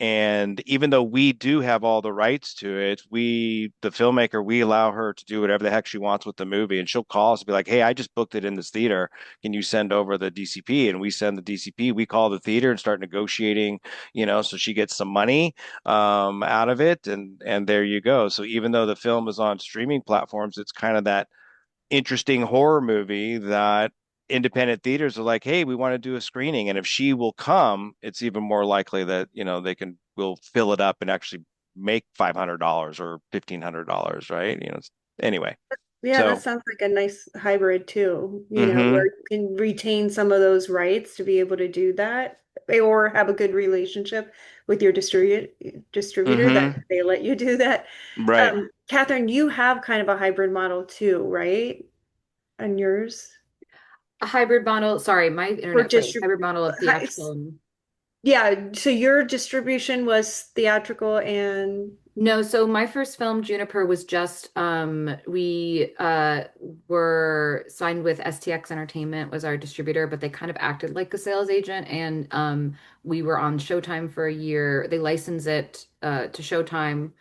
And even though we do have all the rights to it, the filmmaker, we allow her to do whatever the heck she wants with the movie. And she'll call us and be like, hey, I just booked it in this theater. Can you send over the DCP? And we send the DCP. We call the theater and start negotiating, so she gets some money out of it. And there you go. So even though the film is on streaming platforms, it's kind of that interesting horror movie that independent theaters are like, hey, we want to do a screening. And if she will come, it's even more likely that, will fill it up and actually make $500 or $1,500, right? Anyway. Yeah, that So, sounds like a nice hybrid too, where hmm you can retain some of those rights to be able to do that, or have a good relationship with your distributor that hmm they let you do that. right. Catherine, you have kind of a hybrid model too, right? On yours A hybrid model, sorry, my for internet's like distrib hybrid model of hi- theatrical and yeah, so your distribution was theatrical and no, so my first film, Juniper, was just we were signed with STX Entertainment was our distributor, but they kind of acted like a sales agent and we were on Showtime for a year. They licensed it to Showtime,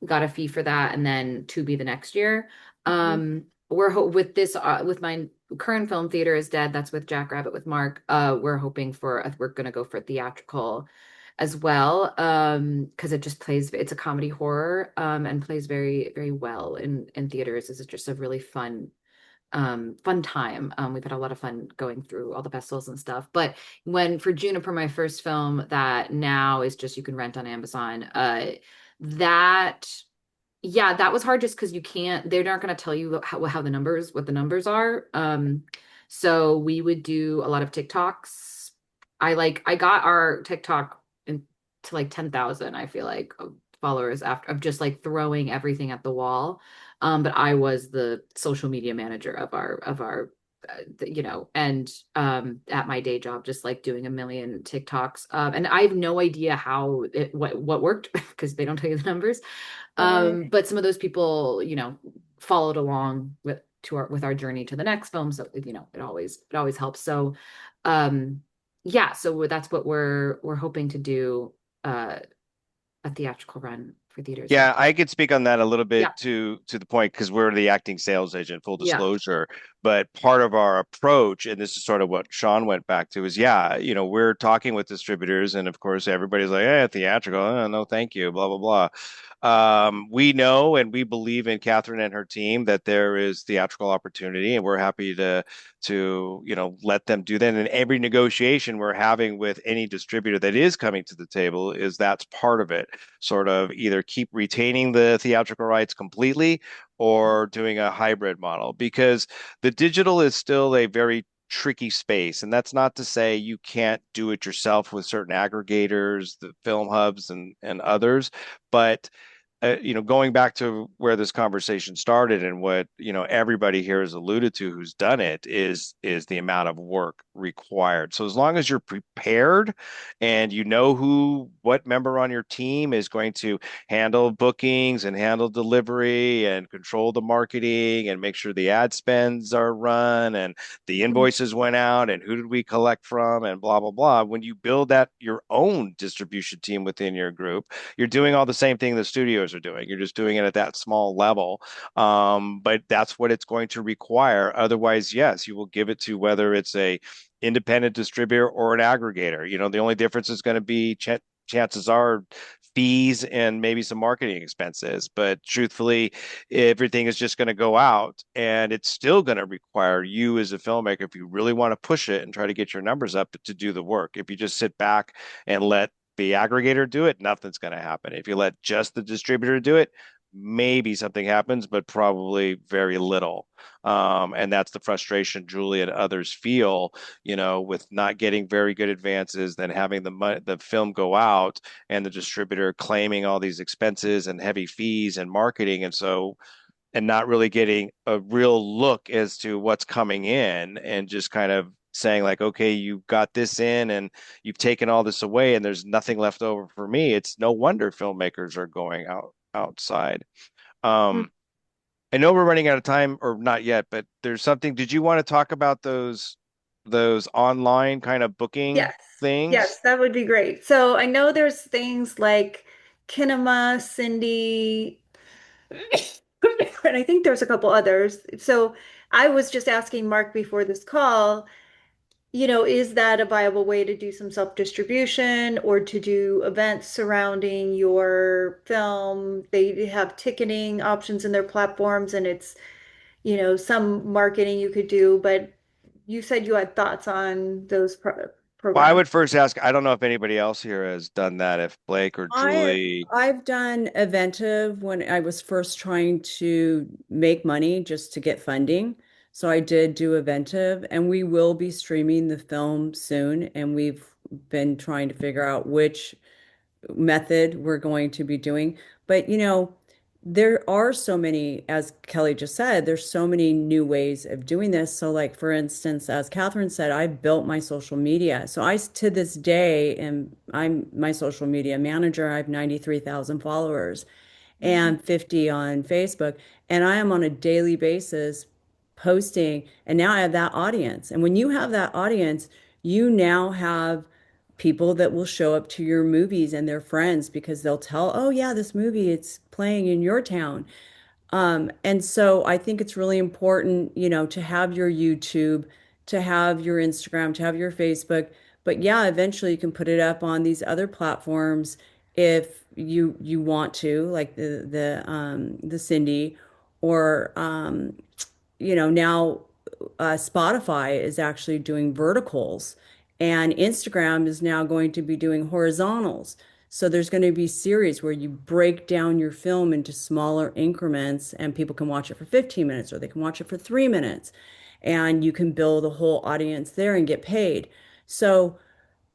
got a fee for that, and then Tubi the next year. Mhm. With this with my current film Theater is Dead, that's with Jackrabbit with Mark. We're gonna go for theatrical as well, because it just plays, it's a comedy horror, and plays very, very well in theaters. It's just a really fun time. We've had a lot of fun going through all the festivals and stuff. But when for Juniper, my first film that now is just you can rent on Amazon, that yeah, that was hard just because they're not going to tell you how what the numbers are. So we would do a lot of TikToks. I got our TikTok to like 10,000, I feel like, of followers after of just like throwing everything at the wall. But I was the social media manager and at my day job, just like doing a million TikToks. And I have no idea what worked because they don't tell you the numbers. Right. But some of those people, followed along with our journey to the next film. So, it always helps. So, yeah, so that's what we're hoping to do, uh, a theatrical run for theaters. Yeah, I could speak on that a little Yeah, bit to the point because we're the acting sales agent, full yeah. disclosure. But part of our approach, and this is sort of what Sean went back to, is yeah, we're talking with distributors, and of course everybody's like, "Hey, theatrical, no, thank you, blah blah blah." We know and we believe in Catherine and her team that there is theatrical opportunity, and we're happy to let them do that. And every negotiation we're having with any distributor that is coming to the table is that's part of it. Sort of either keep retaining the theatrical rights completely or doing a hybrid model because the digital is still a very tricky space. And that's not to say you can't do it yourself with certain aggregators, the film hubs and others, but going back to where this conversation started and what, everybody here has alluded to who's done it is the amount of work required. So as long as you're prepared and what member on your team is going to handle bookings and handle delivery and control the marketing and make sure the ad spends are run and the invoices went out and who did we collect from and blah blah blah. When you build that your own distribution team within your group, you're doing all the same thing the studios are doing. You're just doing it at that small level. But that's what it's going to require. Otherwise, yes, you will give it to whether it's a independent distributor or an aggregator. The only difference is going to be chances are fees and maybe some marketing expenses. But truthfully, everything is just going to go out and it's still going to require you as a filmmaker, if you really want to push it and try to get your numbers up, to do the work. If you just sit back and let the aggregator do it, nothing's going to happen. If you let just the distributor do it, maybe something happens, but probably very little. And that's the frustration Julie and others feel, with not getting very good advances, then having the film go out and the distributor claiming all these expenses and heavy fees and marketing. And not really getting a real look as to what's coming in and just kind of saying like, okay, you got this in and you've taken all this away and there's nothing left over for me. It's no wonder filmmakers are going outside. Um, I know we're running out of time, or not yet, but there's something. Did you want to talk about those online kind of booking Yes, things? yes, that would be great. So I know there's things like Kinema, Cindy, and I think there's a couple others. So I was just asking Mark before this call, is that a viable way to do some self-distribution or to do events surrounding your film? They have ticketing options in their platforms, and it's, some marketing you could do, but you said you had thoughts on those Well, I programs. would first ask, I don't know if anybody else here has done that, if Blake or I Julie. I've done Eventive when I was first trying to make money just to get funding. So I did do Eventive, and we will be streaming the film soon. And we've been trying to figure out which method we're going to be doing. But there are so many, as Kelly just said, there's so many new ways of doing this. So, like for instance, as Catherine said, I built my social media. So to this day I'm my social media manager. I have 93,000 followers and 50 on Facebook. And I am on a daily basis posting. And now I have that audience. And when you have that audience, you now have people that will show up to your movies and their friends because they'll tell, oh, yeah, this movie, it's playing in your town. And so I think it's really important, to have your YouTube, to have your Instagram, to have your Facebook. But yeah, eventually you can put it up on these other platforms if you want to, like the Cindy, or now Spotify is actually doing verticals, and Instagram is now going to be doing horizontals. So there's going to be series where you break down your film into smaller increments, and people can watch it for 15 minutes or they can watch it for 3 minutes, and you can build a whole audience there and get paid. So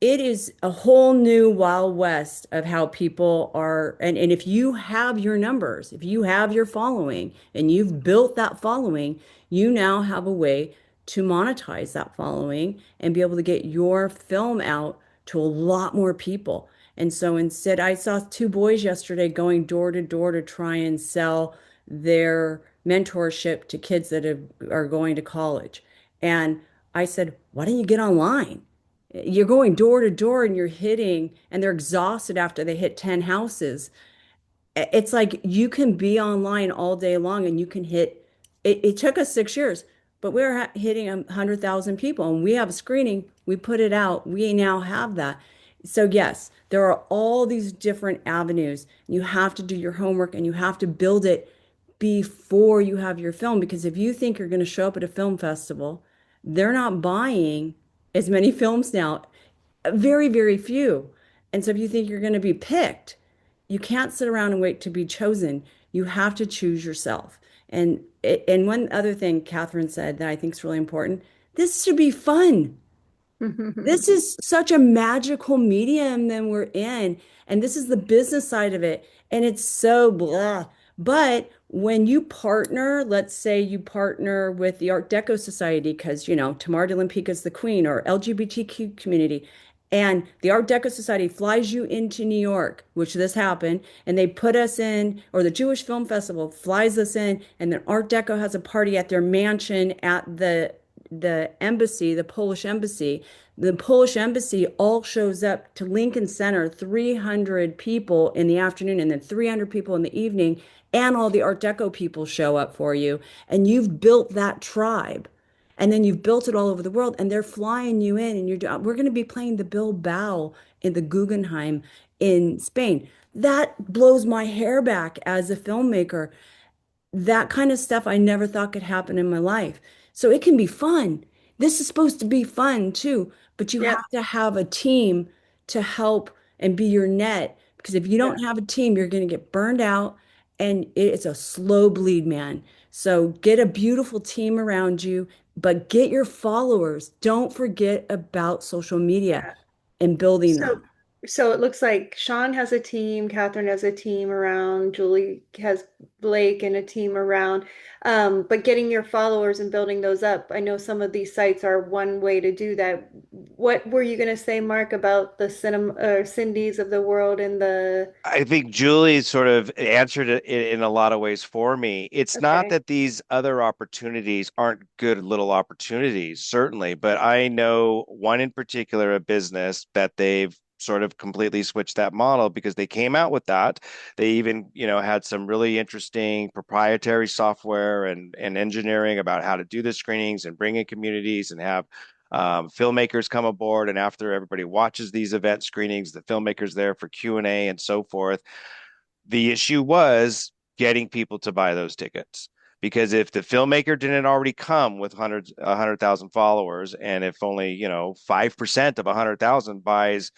it is a whole new Wild West of how people are. And if you have your numbers, if you have your following and you've built that following, you now have a way to monetize that following and be able to get your film out to a lot more people. And so instead, I saw two boys yesterday going door to door to try and sell their mentorship to kids that are going to college. And I said, why don't you get online? You're going door to door and you're hitting, and they're exhausted after they hit 10 houses. It's like you can be online all day long and you can hit. It took us 6 years, but we're hitting 100,000 people, and we have a screening. We put it out. We now have that. So yes, there are all these different avenues. You have to do your homework and you have to build it before you have your film, because if you think you're going to show up at a film festival, they're not buying as many films now, very, very few. And so if you think you're going to be picked, you can't sit around and wait to be chosen. You have to choose yourself. And one other thing Catherine said that I think is really important, this should be fun. This is such a magical medium that we're in, and this is the business side of it, and it's so blah. But when you partner, let's say you partner with the Art Deco Society, because Tamar de Lempicka is the queen, or LGBTQ community, and the Art Deco Society flies you into New York, which this happened, and they put us in, or the Jewish Film Festival flies us in, and then Art Deco has a party at their mansion at the embassy, the Polish embassy. The Polish embassy all shows up to Lincoln Center, 300 people in the afternoon and then 300 people in the evening, and all the Art Deco people show up for you. And you've built that tribe. And then you've built it all over the world, and they're flying you in, and we're going to be playing the Bilbao in the Guggenheim in Spain. That blows my hair back as a filmmaker. That kind of stuff I never thought could happen in my life. So it can be fun. This is supposed to be fun too, but you Yep. have to have a team to help and be your net. Because if you Yeah. don't have a team, you're going to get burned out, and it's a slow bleed, man. So get a beautiful team around you, but get your followers. Don't forget about social media Yeah. and building So, them. so it looks like Sean has a team, Catherine has a team around, Julie has Blake and a team around. But getting your followers and building those up, I know some of these sites are one way to do that. what were you going to say, Mark, about the cinema or Cindy's of the world and the I think Julie sort of answered it in a lot of ways for me. It's not okay, that these other opportunities aren't good little opportunities, certainly, but I know one in particular, a business that they've sort of completely switched that model because they came out with that. They even, had some really interesting proprietary software and engineering about how to do the screenings and bring in communities and have filmmakers come aboard, and after everybody watches these event screenings, the filmmakers there for Q&A and so forth. The issue was getting people to buy those tickets, because if the filmmaker didn't already come with 100,000 followers, and if only 5% of 100,000 buys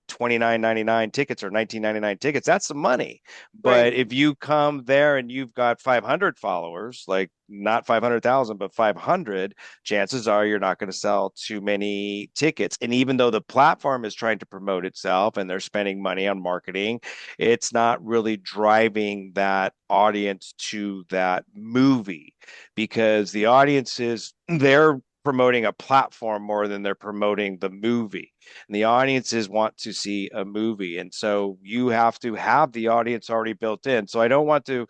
29.99 tickets or 19.99 tickets, that's some money. right? But if you come there and you've got 500 followers, like not 500,000 but 500, chances are you're not going to sell too many tickets. And even though the platform is trying to promote itself and they're spending money on marketing, it's not really driving that audience to that movie, because the audience is, they're promoting a platform more than they're promoting the movie, and the audiences want to see a movie. And so you have to have the audience already built in. So I don't want to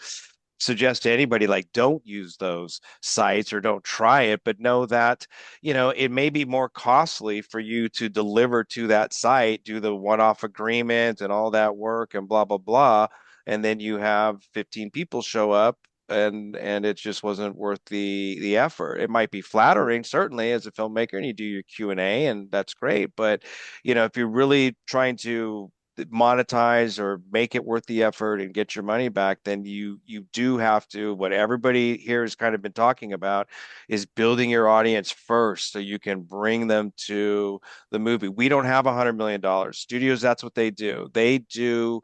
suggest to anybody like don't use those sites or don't try it, but know that it may be more costly for you to deliver to that site, do the one-off agreement and all that work and blah blah blah, and then you have 15 people show up, and it just wasn't worth the effort. It might be flattering, certainly, as a filmmaker, and you do your Q&A, and that's great. But if you're really trying to monetize or make it worth the effort and get your money back, then you do have to, what everybody here has kind of been talking about, is building your audience first so you can bring them to the movie. We don't have $100 million. Studios, that's what they do. They do,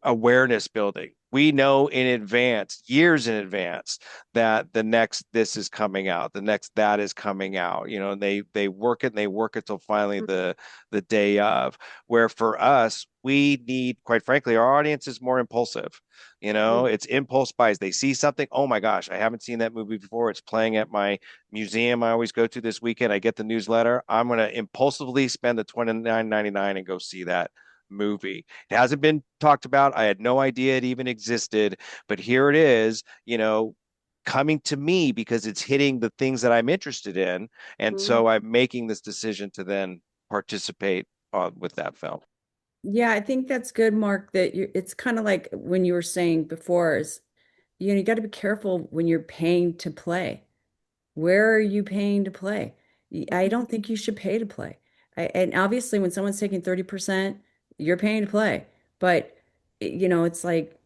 awareness building. We know in advance, years in advance, that the next this is coming out, the next that is coming out, and they work it and they work it till finally the day of. Where for us, we need, quite frankly, our audience is more impulsive. Mhm. It's impulse buys. They see something, oh my gosh, I haven't seen that movie before. It's playing at my museum I always go to this weekend. I get the newsletter. I'm going to impulsively spend the $29.99 and go see that movie. It hasn't been talked about. I had no idea it even existed, but here it is, coming to me because it's hitting the things that I'm interested in. And Mhm. so I'm making this decision to then participate with that film. Yeah, I think that's good, Mark, that it's kind of like when you were saying before is, you got to be careful when you're paying to play. Where are you paying to play? I don't think you should pay to play. And obviously, when someone's taking 30%, you're paying to play. But, it's like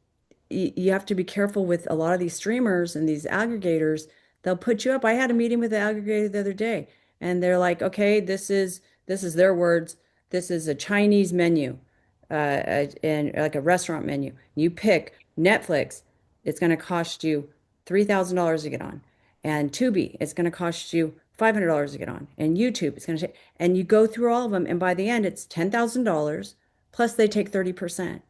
you have to be careful with a lot of these streamers and these aggregators. They'll put you up. I had a meeting with the aggregator the other day, and they're like, okay, this is their words. This is a Chinese menu, and like a restaurant menu. You pick Netflix, it's going to cost you $3,000 to get on, and Tubi, it's going to cost you $500 to get on, and YouTube, it's going to take, and you go through all of them, and by the end, it's $10,000 plus they take 30%.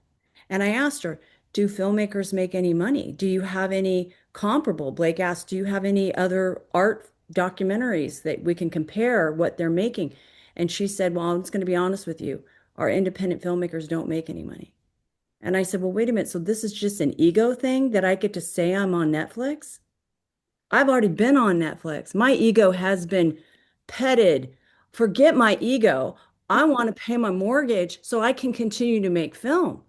And I asked her, do filmmakers make any money? Do you have any comparable? Blake asked, do you have any other art documentaries that we can compare what they're making? And she said, well, I'm just going to be honest with you. Our independent filmmakers don't make any money. And I said, well, wait a minute. So this is just an ego thing that I get to say I'm on Netflix? I've already been on Netflix. My ego has been petted. Forget my ego. I want to pay my mortgage so I can continue to make film.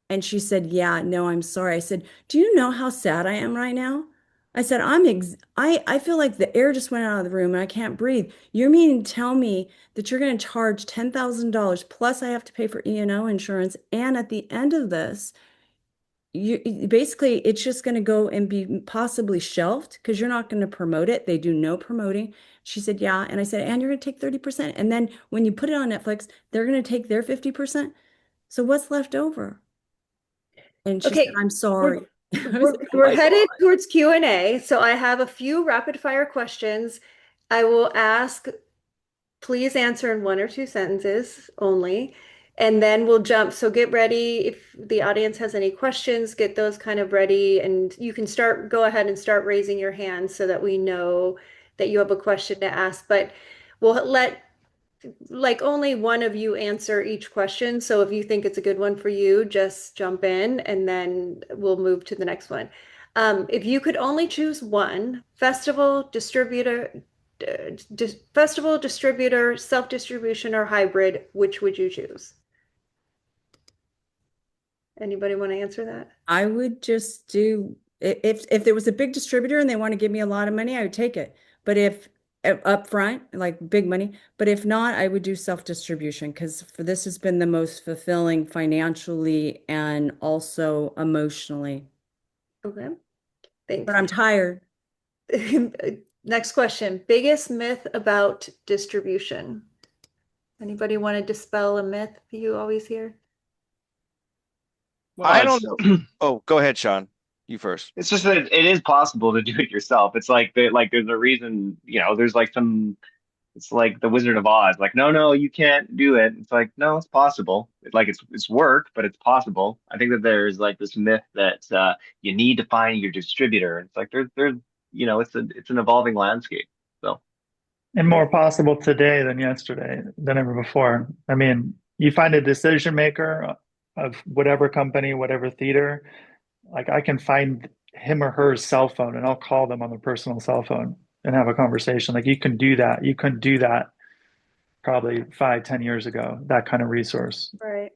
And she said, yeah, no, I'm sorry. I said, do you know how sad I am right now? I said, I feel like the air just went out of the room and I can't breathe. You're meaning to tell me that you're going to charge $10,000 plus I have to pay for E&O insurance. And at the end of this, basically it's just going to go and be possibly shelved because you're not going to promote it. They do no promoting. She said, yeah. And I said, and you're going to take 30%. And then when you put it on Netflix, they're going to take their 50%. So what's left over? And she said, Okay, I'm we're sorry. I was we're like, oh we're my headed God. towards Q&A, so I have a few rapid fire questions. I will ask, please answer in one or two sentences only, and then we'll jump. So get ready. If the audience has any questions, get those kind of ready, and you can go ahead and start raising your hand so that we know that you have a question to ask. But We'll let like only one of you answer each question. So if you think it's a good one for you, just jump in and then we'll move to the next one. If you could only choose one, festival, distributor, self-distribution, or hybrid, which would you choose? Anybody want to answer that? I would just do if there was a big distributor and they want to give me a lot of money, I would take it. But if up front, like big money, but if not, I would do self-distribution because for this has been the most fulfilling financially and also emotionally. Okay, But thanks. I'm tired. Next question. Biggest myth about distribution. Anybody want to dispel a myth you always hear? I Well, don't know. Oh, go ahead, Sean. You first. it's just that it is possible to do it yourself. It's like there's a reason, there's like some it's like the Wizard of Oz. Like, no, no, you can't do it. It's like, no, it's possible. It's work, but it's possible. I think that there's like this myth that you need to find your distributor. It's like there's it's an evolving landscape. So And more possible today than yesterday, than ever before. I mean, you find a decision maker of whatever company, whatever theater, like I can find him or her cell phone and I'll call them on their personal cell phone and have a conversation. Like you can do that. You couldn't do that probably 5, 10 years ago, that kind of resource. Right.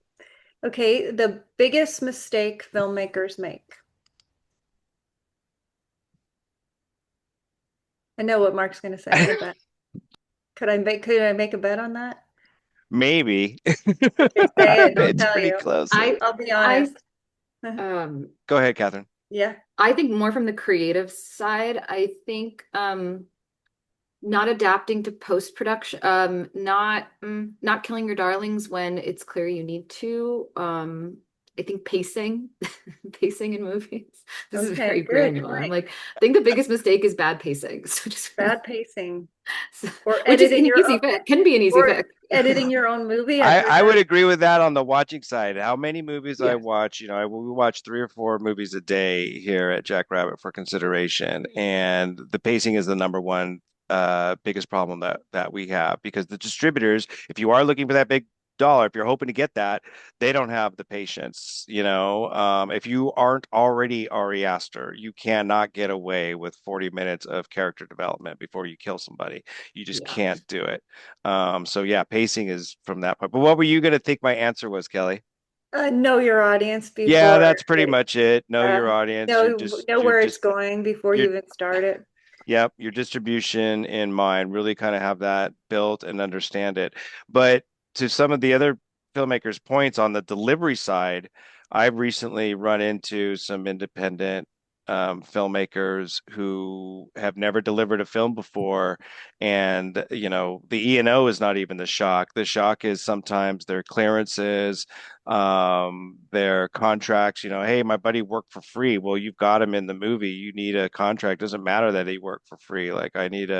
Okay, the biggest mistake filmmakers make. I know what Mark's going to say, I bet. Could I make a bet on that? Maybe. Okay, say it, I'll It's tell pretty you. close. I'll be I honest. Go ahead, Catherine. Yeah. I think more from the creative side, I think not adapting to post-production, not killing your darlings when it's clear you need to. I think pacing, pacing in movies. This is Okay, very good. granular. I'm like, I think the biggest mistake is bad pacing. So just Bad pacing so- or which is editing an your easy own, fix, can be an easy or fix. editing your own movie. I've heard I that. would agree with that on the watching side. How many movies I Yes. watch, we watch 3 or 4 movies a day here at Jackrabbit for consideration, and the pacing is the number one biggest problem that we have because the distributors, if you are looking for that big dollar, if you're hoping to get that, they don't have the patience. If you aren't already Ari Aster, you cannot get away with 40 minutes of character development before you kill somebody. You just Yeah. can't do it. So yeah, pacing is from that part. But what were you going to think my answer was, Kelly? Know your audience Yeah, before that's pretty much it. Know your uh, audience. know You're where it's just, going before you're, you even start it. yep, your distribution in mind. Really kind of have that built and understand it. But to some of the other filmmakers' points on the delivery side, I've recently run into some independent filmmakers who have never delivered a film before. And, the E&O is not even the shock. The shock is sometimes their clearances, their contracts. Hey, my buddy worked for free. Well, you've got him in the movie. You need a contract. Doesn't matter that he worked for free. Like I need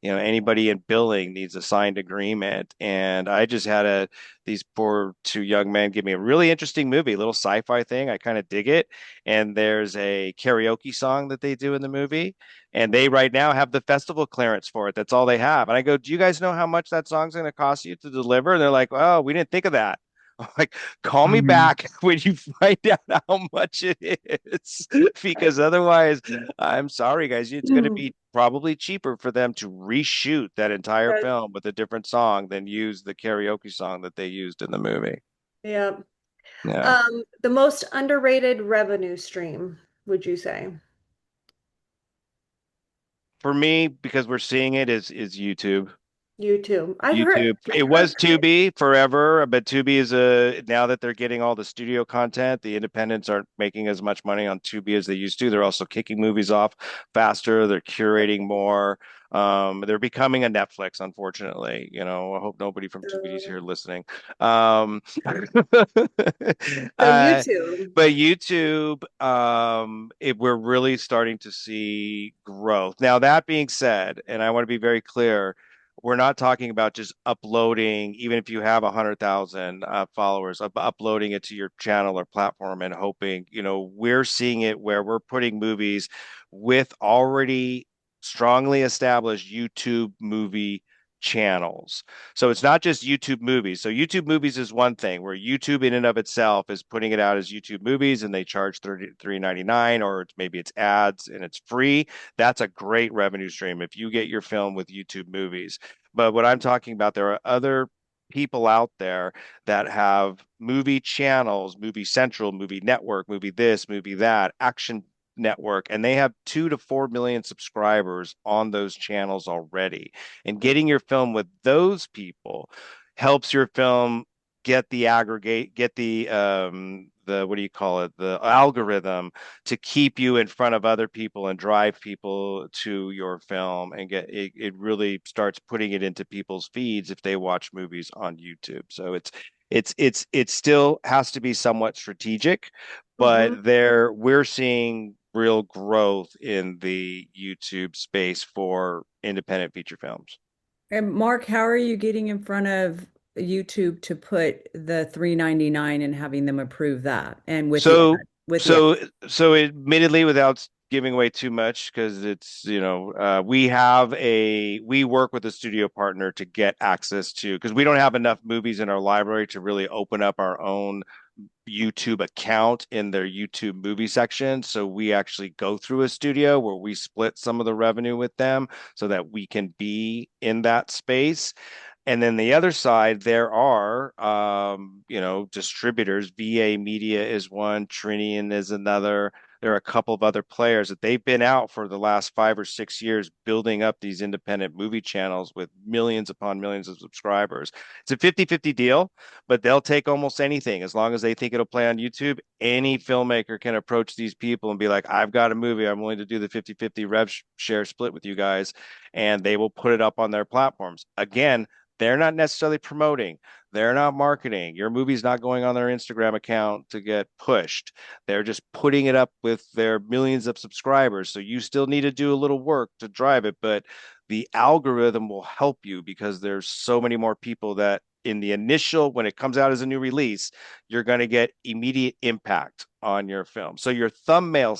anybody in billing needs a signed agreement. And I just had these poor 2 young men give me a really interesting movie, a little sci-fi thing. I kind of dig it. And there's a karaoke song that they do in the movie. And they right now have the festival clearance for it. That's all they have. And I go, do you guys know how much that song's going to cost you to deliver? And they're like, oh, we didn't think of that. I'm like, call me Mhm. back when you find out how much it is, because otherwise, I'm sorry, guys, it's going to be probably cheaper for them to reshoot that entire But, film with a different song than use the karaoke song that they used in the movie. yeah. Yeah. The most underrated revenue stream, would you say? For me, because we're seeing it is YouTube. YouTube. YouTube. It I've was heard Tubi forever, but Tubi is now that they're getting all the studio content, the independents aren't making as much money on Tubi as they used to. They're also kicking movies off faster. They're curating more. They're becoming a Netflix, unfortunately. I hope nobody from Tubi's so here listening. Um, uh, YouTube. but YouTube, we're really starting to see growth. Now, that being said, and I want to be very clear, we're not talking about just uploading, even if you have 100,000 followers, uploading it to your channel or platform and hoping, we're seeing it where we're putting movies with already strongly established YouTube movie channels. So it's not just YouTube movies. So YouTube movies is one thing where YouTube in and of itself is putting it out as YouTube movies and they charge $33.99, or maybe it's ads and it's free. That's a great revenue stream if you get your film with YouTube movies. But what I'm talking about, there are other people out there that have movie channels, Movie Central, Movie Network, movie this, movie that, Action Network, and they have 2 to 4 million subscribers on those channels already. And getting your film with those people helps your film get the what do you call it, the algorithm to keep you in front of other people and drive people to your film, and it really starts putting it into people's feeds if they watch movies on YouTube. So it still has to be somewhat strategic, Mhm. but there we're seeing real growth in the YouTube space for independent feature films. And Mark, how are you getting in front of YouTube to put the 3.99 and having them approve that? And with the So, with the so admittedly, without giving away too much, because it's, we work with a studio partner to get access to, because we don't have enough movies in our library to really open up our own YouTube account in their YouTube movie section. So we actually go through a studio where we split some of the revenue with them so that we can be in that space. And then the other side, there are, distributors. VA Media is one, Trinian is another. There are a couple of other players that they've been out for the last 5 or 6 years building up these independent movie channels with millions upon millions of subscribers. It's a 50-50 deal, but they'll take almost anything as long as they think it'll play on YouTube. Any filmmaker can approach these people and be like, I've got a movie. I'm willing to do the 50-50 rev share split with you guys. And they will put it up on their platforms. Again, they're not necessarily promoting. They're not marketing. Your movie's not going on their Instagram account to get pushed. They're just putting it up with their millions of subscribers. So you still need to do a little work to drive it, but the algorithm will help you because there's so many more people that in the initial, when it comes out as a new release, you're going to get immediate impact on your film. So your thumbnail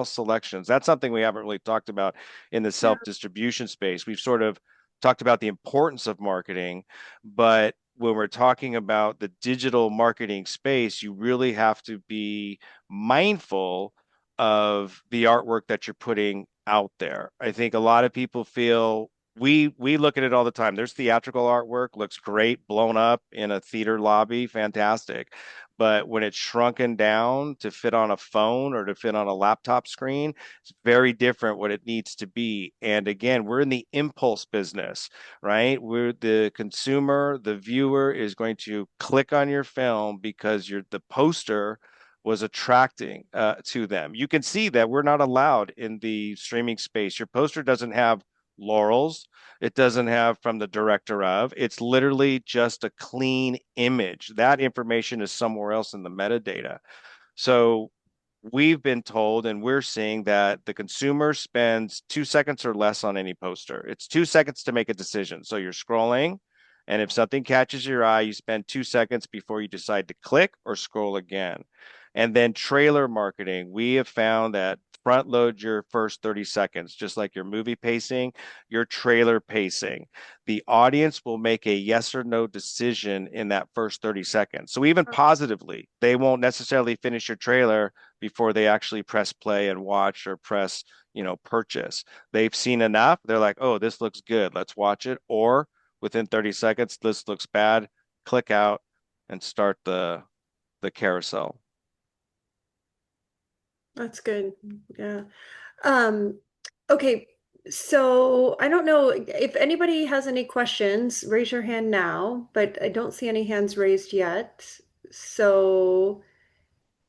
selections, that's something we haven't really talked about in the Yeah. self-distribution space. We've sort of talked about the importance of marketing, but when we're talking about the digital marketing space, you really have to be mindful of the artwork that you're putting out there. I think a lot of people feel we look at it all the time. There's theatrical artwork, looks great, blown up in a theater lobby, fantastic. But when it's shrunken down to fit on a phone or to fit on a laptop screen, it's very different what it needs to be. And again, we're in the impulse business, right? We're the consumer, the viewer is going to click on your film because the poster was attracting to them. You can see that we're not allowed in the streaming space. Your poster doesn't have laurels. It doesn't have from the director of. It's literally just a clean image. That information is somewhere else in the metadata. So we've been told and we're seeing that the consumer spends 2 seconds or less on any poster. It's 2 seconds to make a decision. So you're scrolling, and if something catches your eye, you spend 2 seconds before you decide to click or scroll again. And then trailer marketing, we have found that front load your first 30 seconds, just like your movie pacing, your trailer pacing. The audience will make a yes or no decision in that first 30 seconds. So even positively, they won't necessarily finish your trailer before they actually press play and watch or press, purchase. They've seen enough. They're like, oh, this looks good. Let's watch it. Or within 30 seconds, this looks bad. Click out and start the carousel. That's good. Yeah. Um, okay. So I don't know if anybody has any questions, raise your hand now, but I don't see any hands raised yet. So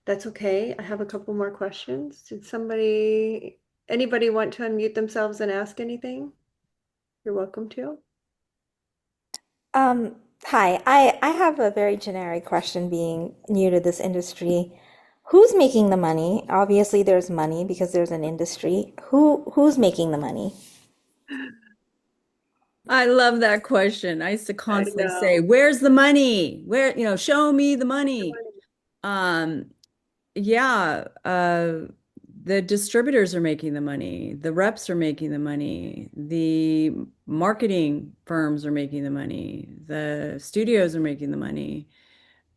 that's okay. I have a couple more questions. Anybody want to unmute themselves and ask anything? You're welcome to. Hi, I have a very generic question being new to this industry. Who's making the money? Obviously, there's money because there's an industry. Who's making the money? I love that question. I used to I constantly say, know. "Where's the money? Show me the money." Um, yeah, the distributors are making the money, the reps are making the money, the marketing firms are making the money, the studios are making the money.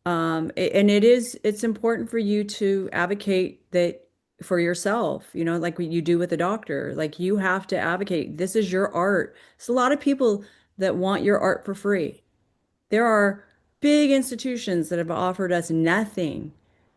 And it's important for you to advocate that for yourself, like what you do with a doctor. Like you have to advocate, this is your art. There's a lot of people that want your art for free. There are big institutions that have offered us nothing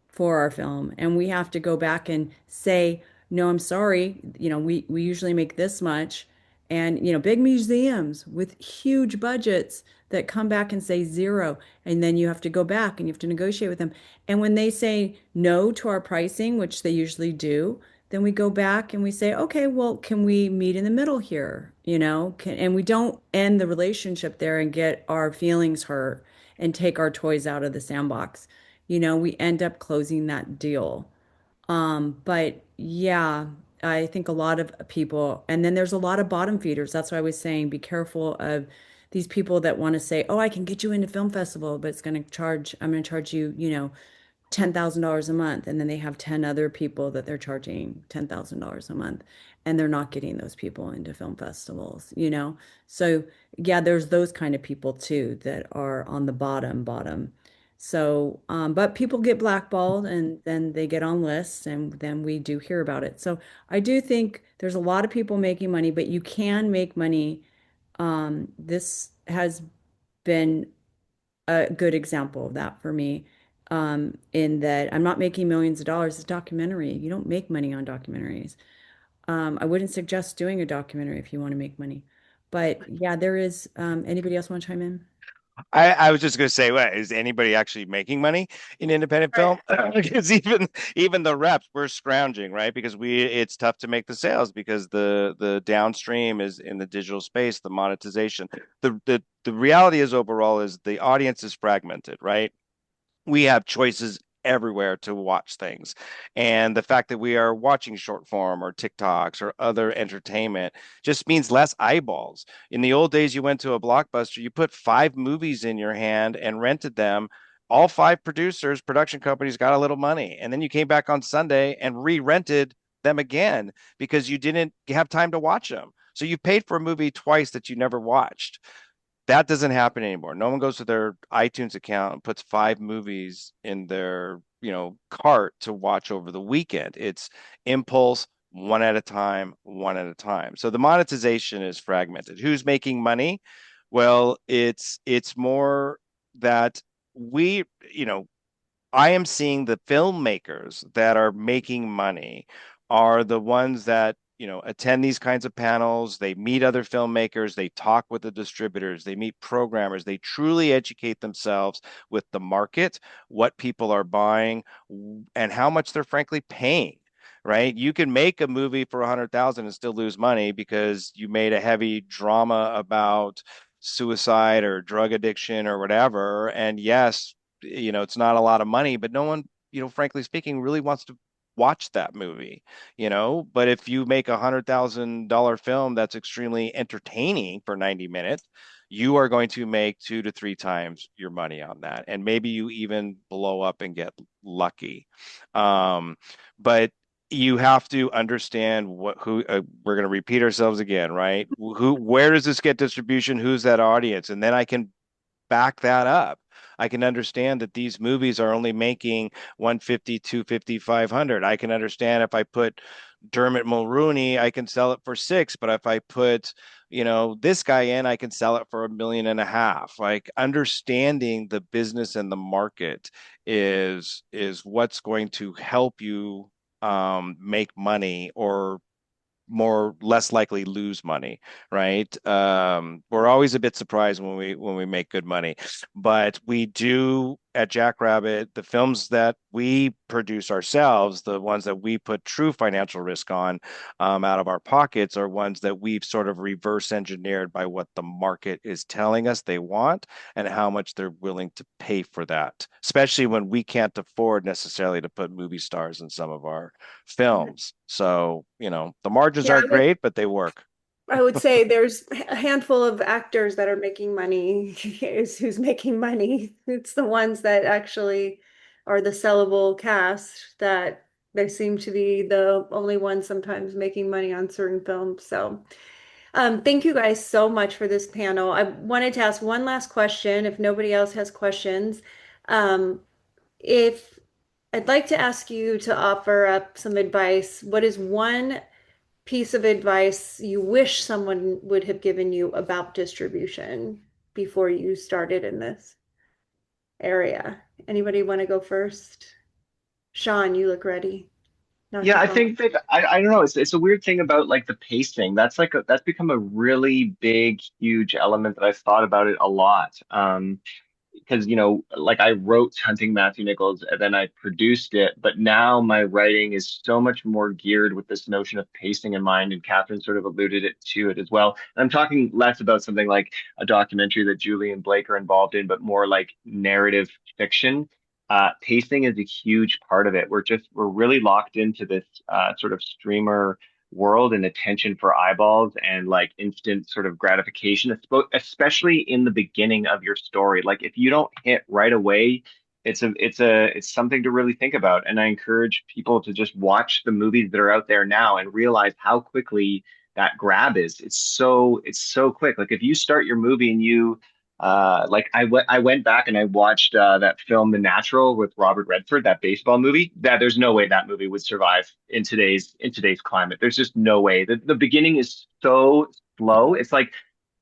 for our film, and we have to go back and say, no, I'm sorry. We usually make this much. And, big museums with huge budgets that come back and say zero. And then you have to go back and you have to negotiate with them. And when they say no to our pricing, which they usually do, then we go back and we say, okay, well, can we meet in the middle here? And we don't end the relationship there and get our feelings hurt and take our toys out of the sandbox. We end up closing that deal. But yeah, I think a lot of people, and then there's a lot of bottom feeders. That's why I was saying be careful of these people that want to say, oh, I can get you into film festival, but I'm going to charge you, $10,000 a month. And then they have 10 other people that they're charging $10,000 a month. And they're not getting those people into film festivals. So yeah, there's those kind of people too that are on the bottom. So, but people get blackballed and then they get on lists and then we do hear about it. So I do think there's a lot of people making money, but you can make money. This has been a good example of that for me, in that I'm not making millions of dollars. It's a documentary. You don't make money on documentaries. I wouldn't suggest doing a documentary if you want to make money. But yeah, there is, anybody else want to chime in? I was just going to say, what is anybody actually making money in independent film? Because even the reps, we're scrounging, right? Because it's tough to make the sales because the downstream is in the digital space, the monetization. The reality is overall is the audience is fragmented, right? We have choices everywhere to watch things. And the fact that we are watching short form or TikToks or other entertainment just means less eyeballs. In the old days, you went to a blockbuster, you put 5 movies in your hand and rented them. All 5 producers, production companies got a little money. And then you came back on Sunday and re-rented them again because you didn't have time to watch them. So you paid for a movie twice that you never watched. That doesn't happen anymore. No one goes to their iTunes account and puts 5 movies in their, cart to watch over the weekend. It's impulse, one at a time, one at a time. So the monetization is fragmented. Who's making money? Well, it's more that we, I am seeing the filmmakers that are making money are the ones that, attend these kinds of panels. They meet other filmmakers, they talk with the distributors, they meet programmers, they truly educate themselves with the market, what people are buying, and how much they're frankly paying. Right? You can make a movie for 100,000 and still lose money because you made a heavy drama about suicide or drug addiction or whatever. And yes, it's not a lot of money, but no one, frankly speaking, really wants to watch that movie. But if you make $100,000 film that's extremely entertaining for 90 minutes, you are going to make 2 to 3 times your money on that. And maybe you even blow up and get lucky. But you have to understand we're going to repeat ourselves again, right? Where does this get distribution? Who's that audience? And then I can back that up. I can understand that these movies are only making 150, 250, 500. I can understand if I put Dermot Mulroney, I can sell it for 6, but if I put, this guy in, I can sell it for 1.5 million. Like understanding the business and the market is what's going to help you make money or more less likely lose money, right? We're always a bit surprised when we make good money, but we do at Jackrabbit, the films that we produce ourselves, the ones that we put true financial risk on out of our pockets, are ones that we've sort of reverse engineered by what the market is telling us they want and how much they're willing to pay for that, especially when we can't afford necessarily to put movie stars in some of our films. So, the margins Yeah, aren't great, but they work. I would say there's a handful of actors that are making money is who's making money. It's the ones that actually are the sellable cast that They seem to be the only ones sometimes making money on certain films. So, thank you guys so much for this panel. I wanted to ask one last question if nobody else has questions. Um, if I'd like to ask you to offer up some advice, what is one piece of advice you wish someone would have given you about distribution before you started in this area? Anybody want to go first? Sean, you look ready. Not Yeah, to I talk. think that I don't know. It's a weird thing about like the pacing. That's become a really big, huge element that I've thought about it a lot. Because like I wrote Hunting Matthew Nichols and then I produced it, but now my writing is so much more geared with this notion of pacing in mind, and Catherine sort of alluded it to it as well. And I'm talking less about something like a documentary that Julie and Blake are involved in, but more like narrative fiction. Pacing is a huge part of it. We're really locked into this sort of streamer world and attention for eyeballs and like instant sort of gratification, especially in the beginning of your story. Like if you don't hit right away, it's something to really think about. And I encourage people to just watch the movies that are out there now and realize how quickly that grab is. It's so quick. Like if you start your movie and you like I went back and I watched that film The Natural with Robert Redford, that baseball movie. That there's no way that movie would survive in today's climate. There's just no way. The beginning is so slow. It's like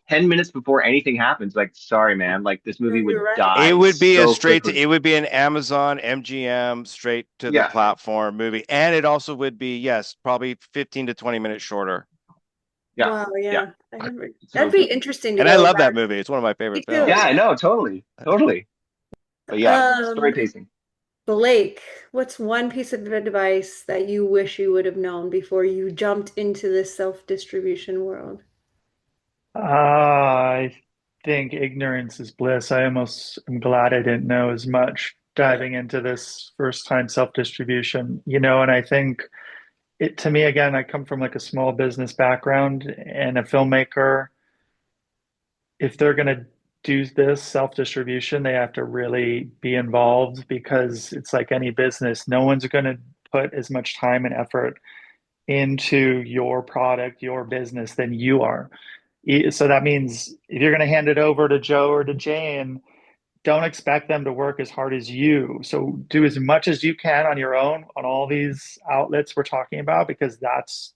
10 minutes before anything happens. Like, sorry, man, like this movie You're would right. It die would be so quickly. it would be an Amazon MGM straight to the Yeah, platform movie. And it also would be, yes, probably 15 to 20 minutes shorter. yeah, Wow, yeah. yeah. That'd So be interesting to And I go love that back. movie. It's one of my Me favorite too. films. yeah, no, totally, totally. But yeah, story Um, pacing. Blake, what's one piece of advice that you wish you would have known before you jumped into this self-distribution world? I think ignorance is bliss. I almost am glad I didn't know as much diving into this first time self-distribution, and I think it to me again, I come from like a small business background and a filmmaker, if they're going to do this self-distribution, they have to really be involved because it's like any business. No one's going to put as much time and effort into your product, your business than you are. So that means if you're going to hand it over to Joe or to Jane, don't expect them to work as hard as you. So do as much as you can on your own on all these outlets we're talking about, because that's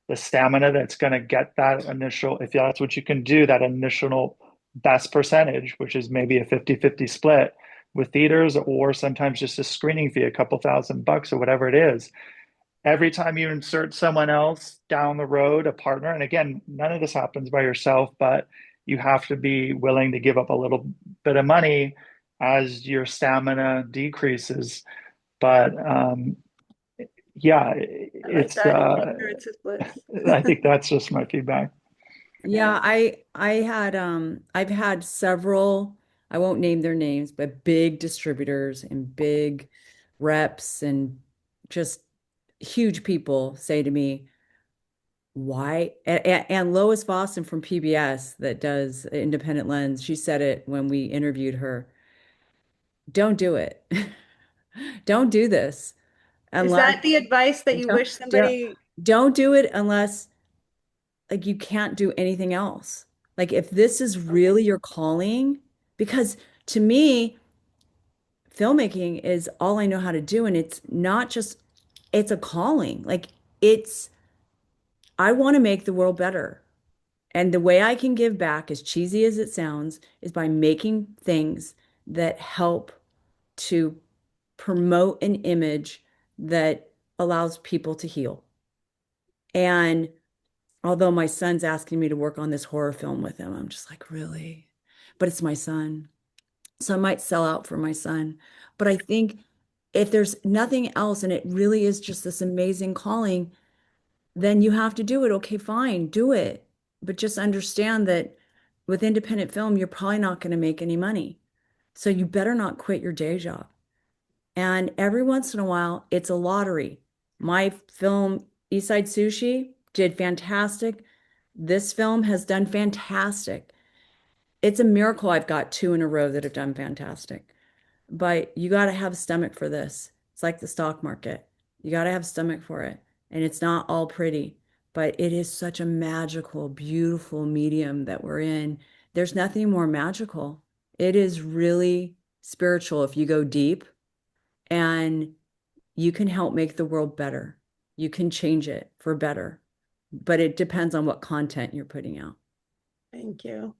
the stamina that's going to get that initial, if that's what you can do, that initial best percentage, which is maybe a 50-50 split with theaters, or sometimes just a screening fee, a couple $1,000 or whatever it is. Every time you insert someone else down the road, a partner, and again, none of this happens by yourself, but you have to be willing to give up a little bit of money as your stamina decreases. But yeah, I like it's that. Ignorance is bliss. I think that's just my feedback. Yeah, I've had several, I won't name their names, but big distributors and big reps and just huge people say to me, why? And Lois Boston from PBS that does Independent Lens, she said it when we interviewed her. Don't do it. Don't do this Is unless that the advice that you don't, wish don't somebody? don't do it unless like you can't do anything else. Like if this is Okay. really your calling, because to me, filmmaking is all I know how to do, and it's not just it's a calling. Like it's I want to make the world better. And the way I can give back, as cheesy as it sounds, is by making things that help to promote an image that allows people to heal. And although my son's asking me to work on this horror film with him, I'm just like, really? But it's my son. So I might sell out for my son. But I think if there's nothing else and it really is just this amazing calling, then you have to do it. Okay, fine, do it. But just understand that with independent film, you're probably not going to make any money. So you better not quit your day job. And every once in a while, it's a lottery. My film, East Side Sushi, did fantastic. This film has done fantastic. It's a miracle I've got two in a row that have done fantastic. But you got to have a stomach for this. It's like the stock market. You got to have stomach for it. And it's not all pretty, but it is such a magical, beautiful medium that we're in. There's nothing more magical. It is really spiritual if you go deep, and you can help make the world better. You can change it for better, but it depends on what content you're putting out. Thank you.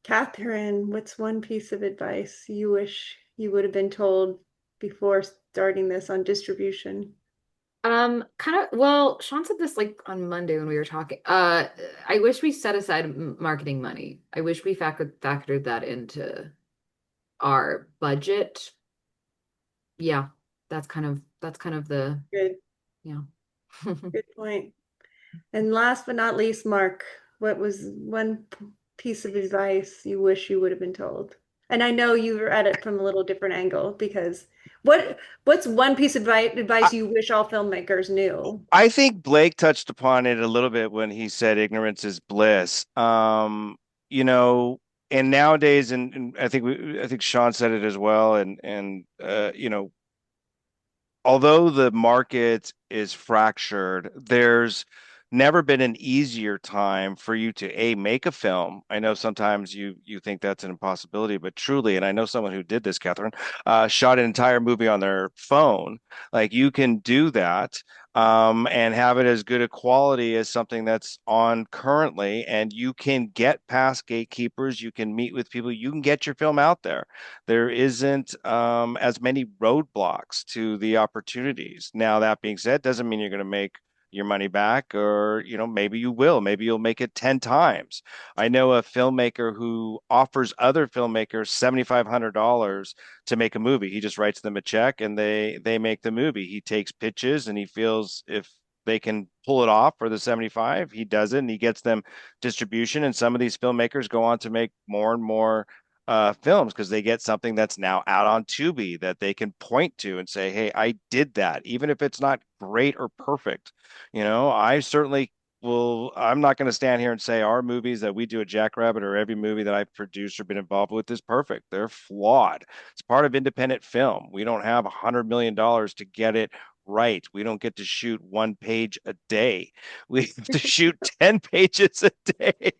Catherine, what's one piece of advice you wish you would have been told before starting this on distribution? Kind of, well, Sean said this like on Monday when we were talking. I wish we set aside marketing money. I wish we factored that into our budget. Yeah, that's kind of the Good, yeah. good point. And last but not least, Mark, what was one piece of advice you wish you would have been told? And I know you were at it from a little different angle because what's one piece of I, advice you wish all filmmakers knew? I think Blake touched upon it a little bit when he said ignorance is bliss. You know, and nowadays, and I think Sean said it as well, and you know, although the market is fractured, there's never been an easier time for you to make a film. I know sometimes you think that's an impossibility, but truly, and I know someone who did this, Catherine, shot an entire movie on their phone. Like you can do that, and have it as good a quality as something that's on currently, and you can get past gatekeepers, you can meet with people, you can get your film out there. There isn't as many roadblocks to the opportunities. Now, that being said, doesn't mean you're going to make your money back, or you know, maybe you will, maybe you'll make it 10 times. I know a filmmaker who offers other filmmakers $7,500 to make a movie. He just writes them a check and they make the movie. He takes pitches and he feels if they can pull it off for the 75, he does it and he gets them distribution. And some of these filmmakers go on to make more and more films because they get something that's now out on Tubi that they can point to and say, "Hey, I did that," even if it's not great or perfect. You know, I certainly will. I'm not going to stand here and say our movies that we do at Jackrabbit or every movie that I've produced or been involved with is perfect. They're flawed. It's part of independent film. We don't have $100 million to get it right. We don't get to shoot one page a day. We have to shoot 10 pages a day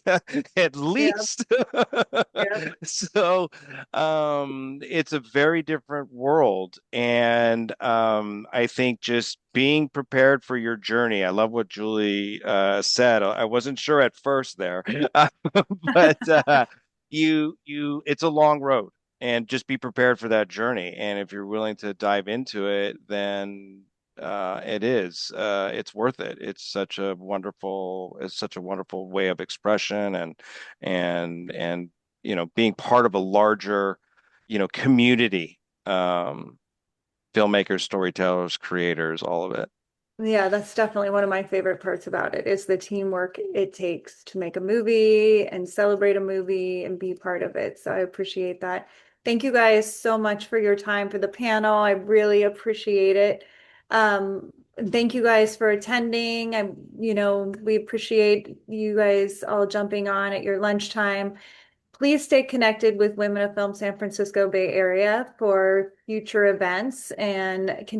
at Yeah, least. yeah, So it's a very different world. And I think just being prepared for your journey. I love what Julie said. I wasn't sure at first there, but it's a long road. And just be prepared for that journey. And if you're willing to dive into it, then it's worth it. It's such a wonderful way of expression, and you know, being part of a larger, you know, community, filmmakers, storytellers, creators, all of it. yeah, that's definitely one of my favorite parts about it is the teamwork it takes to make a movie and celebrate a movie and be part of it. So I appreciate that. Thank you guys so much for your time for the panel. I really appreciate it. Thank you guys for attending. We appreciate you guys all jumping on at your lunchtime. Please stay connected with Women of Film San Francisco Bay Area for future events and continue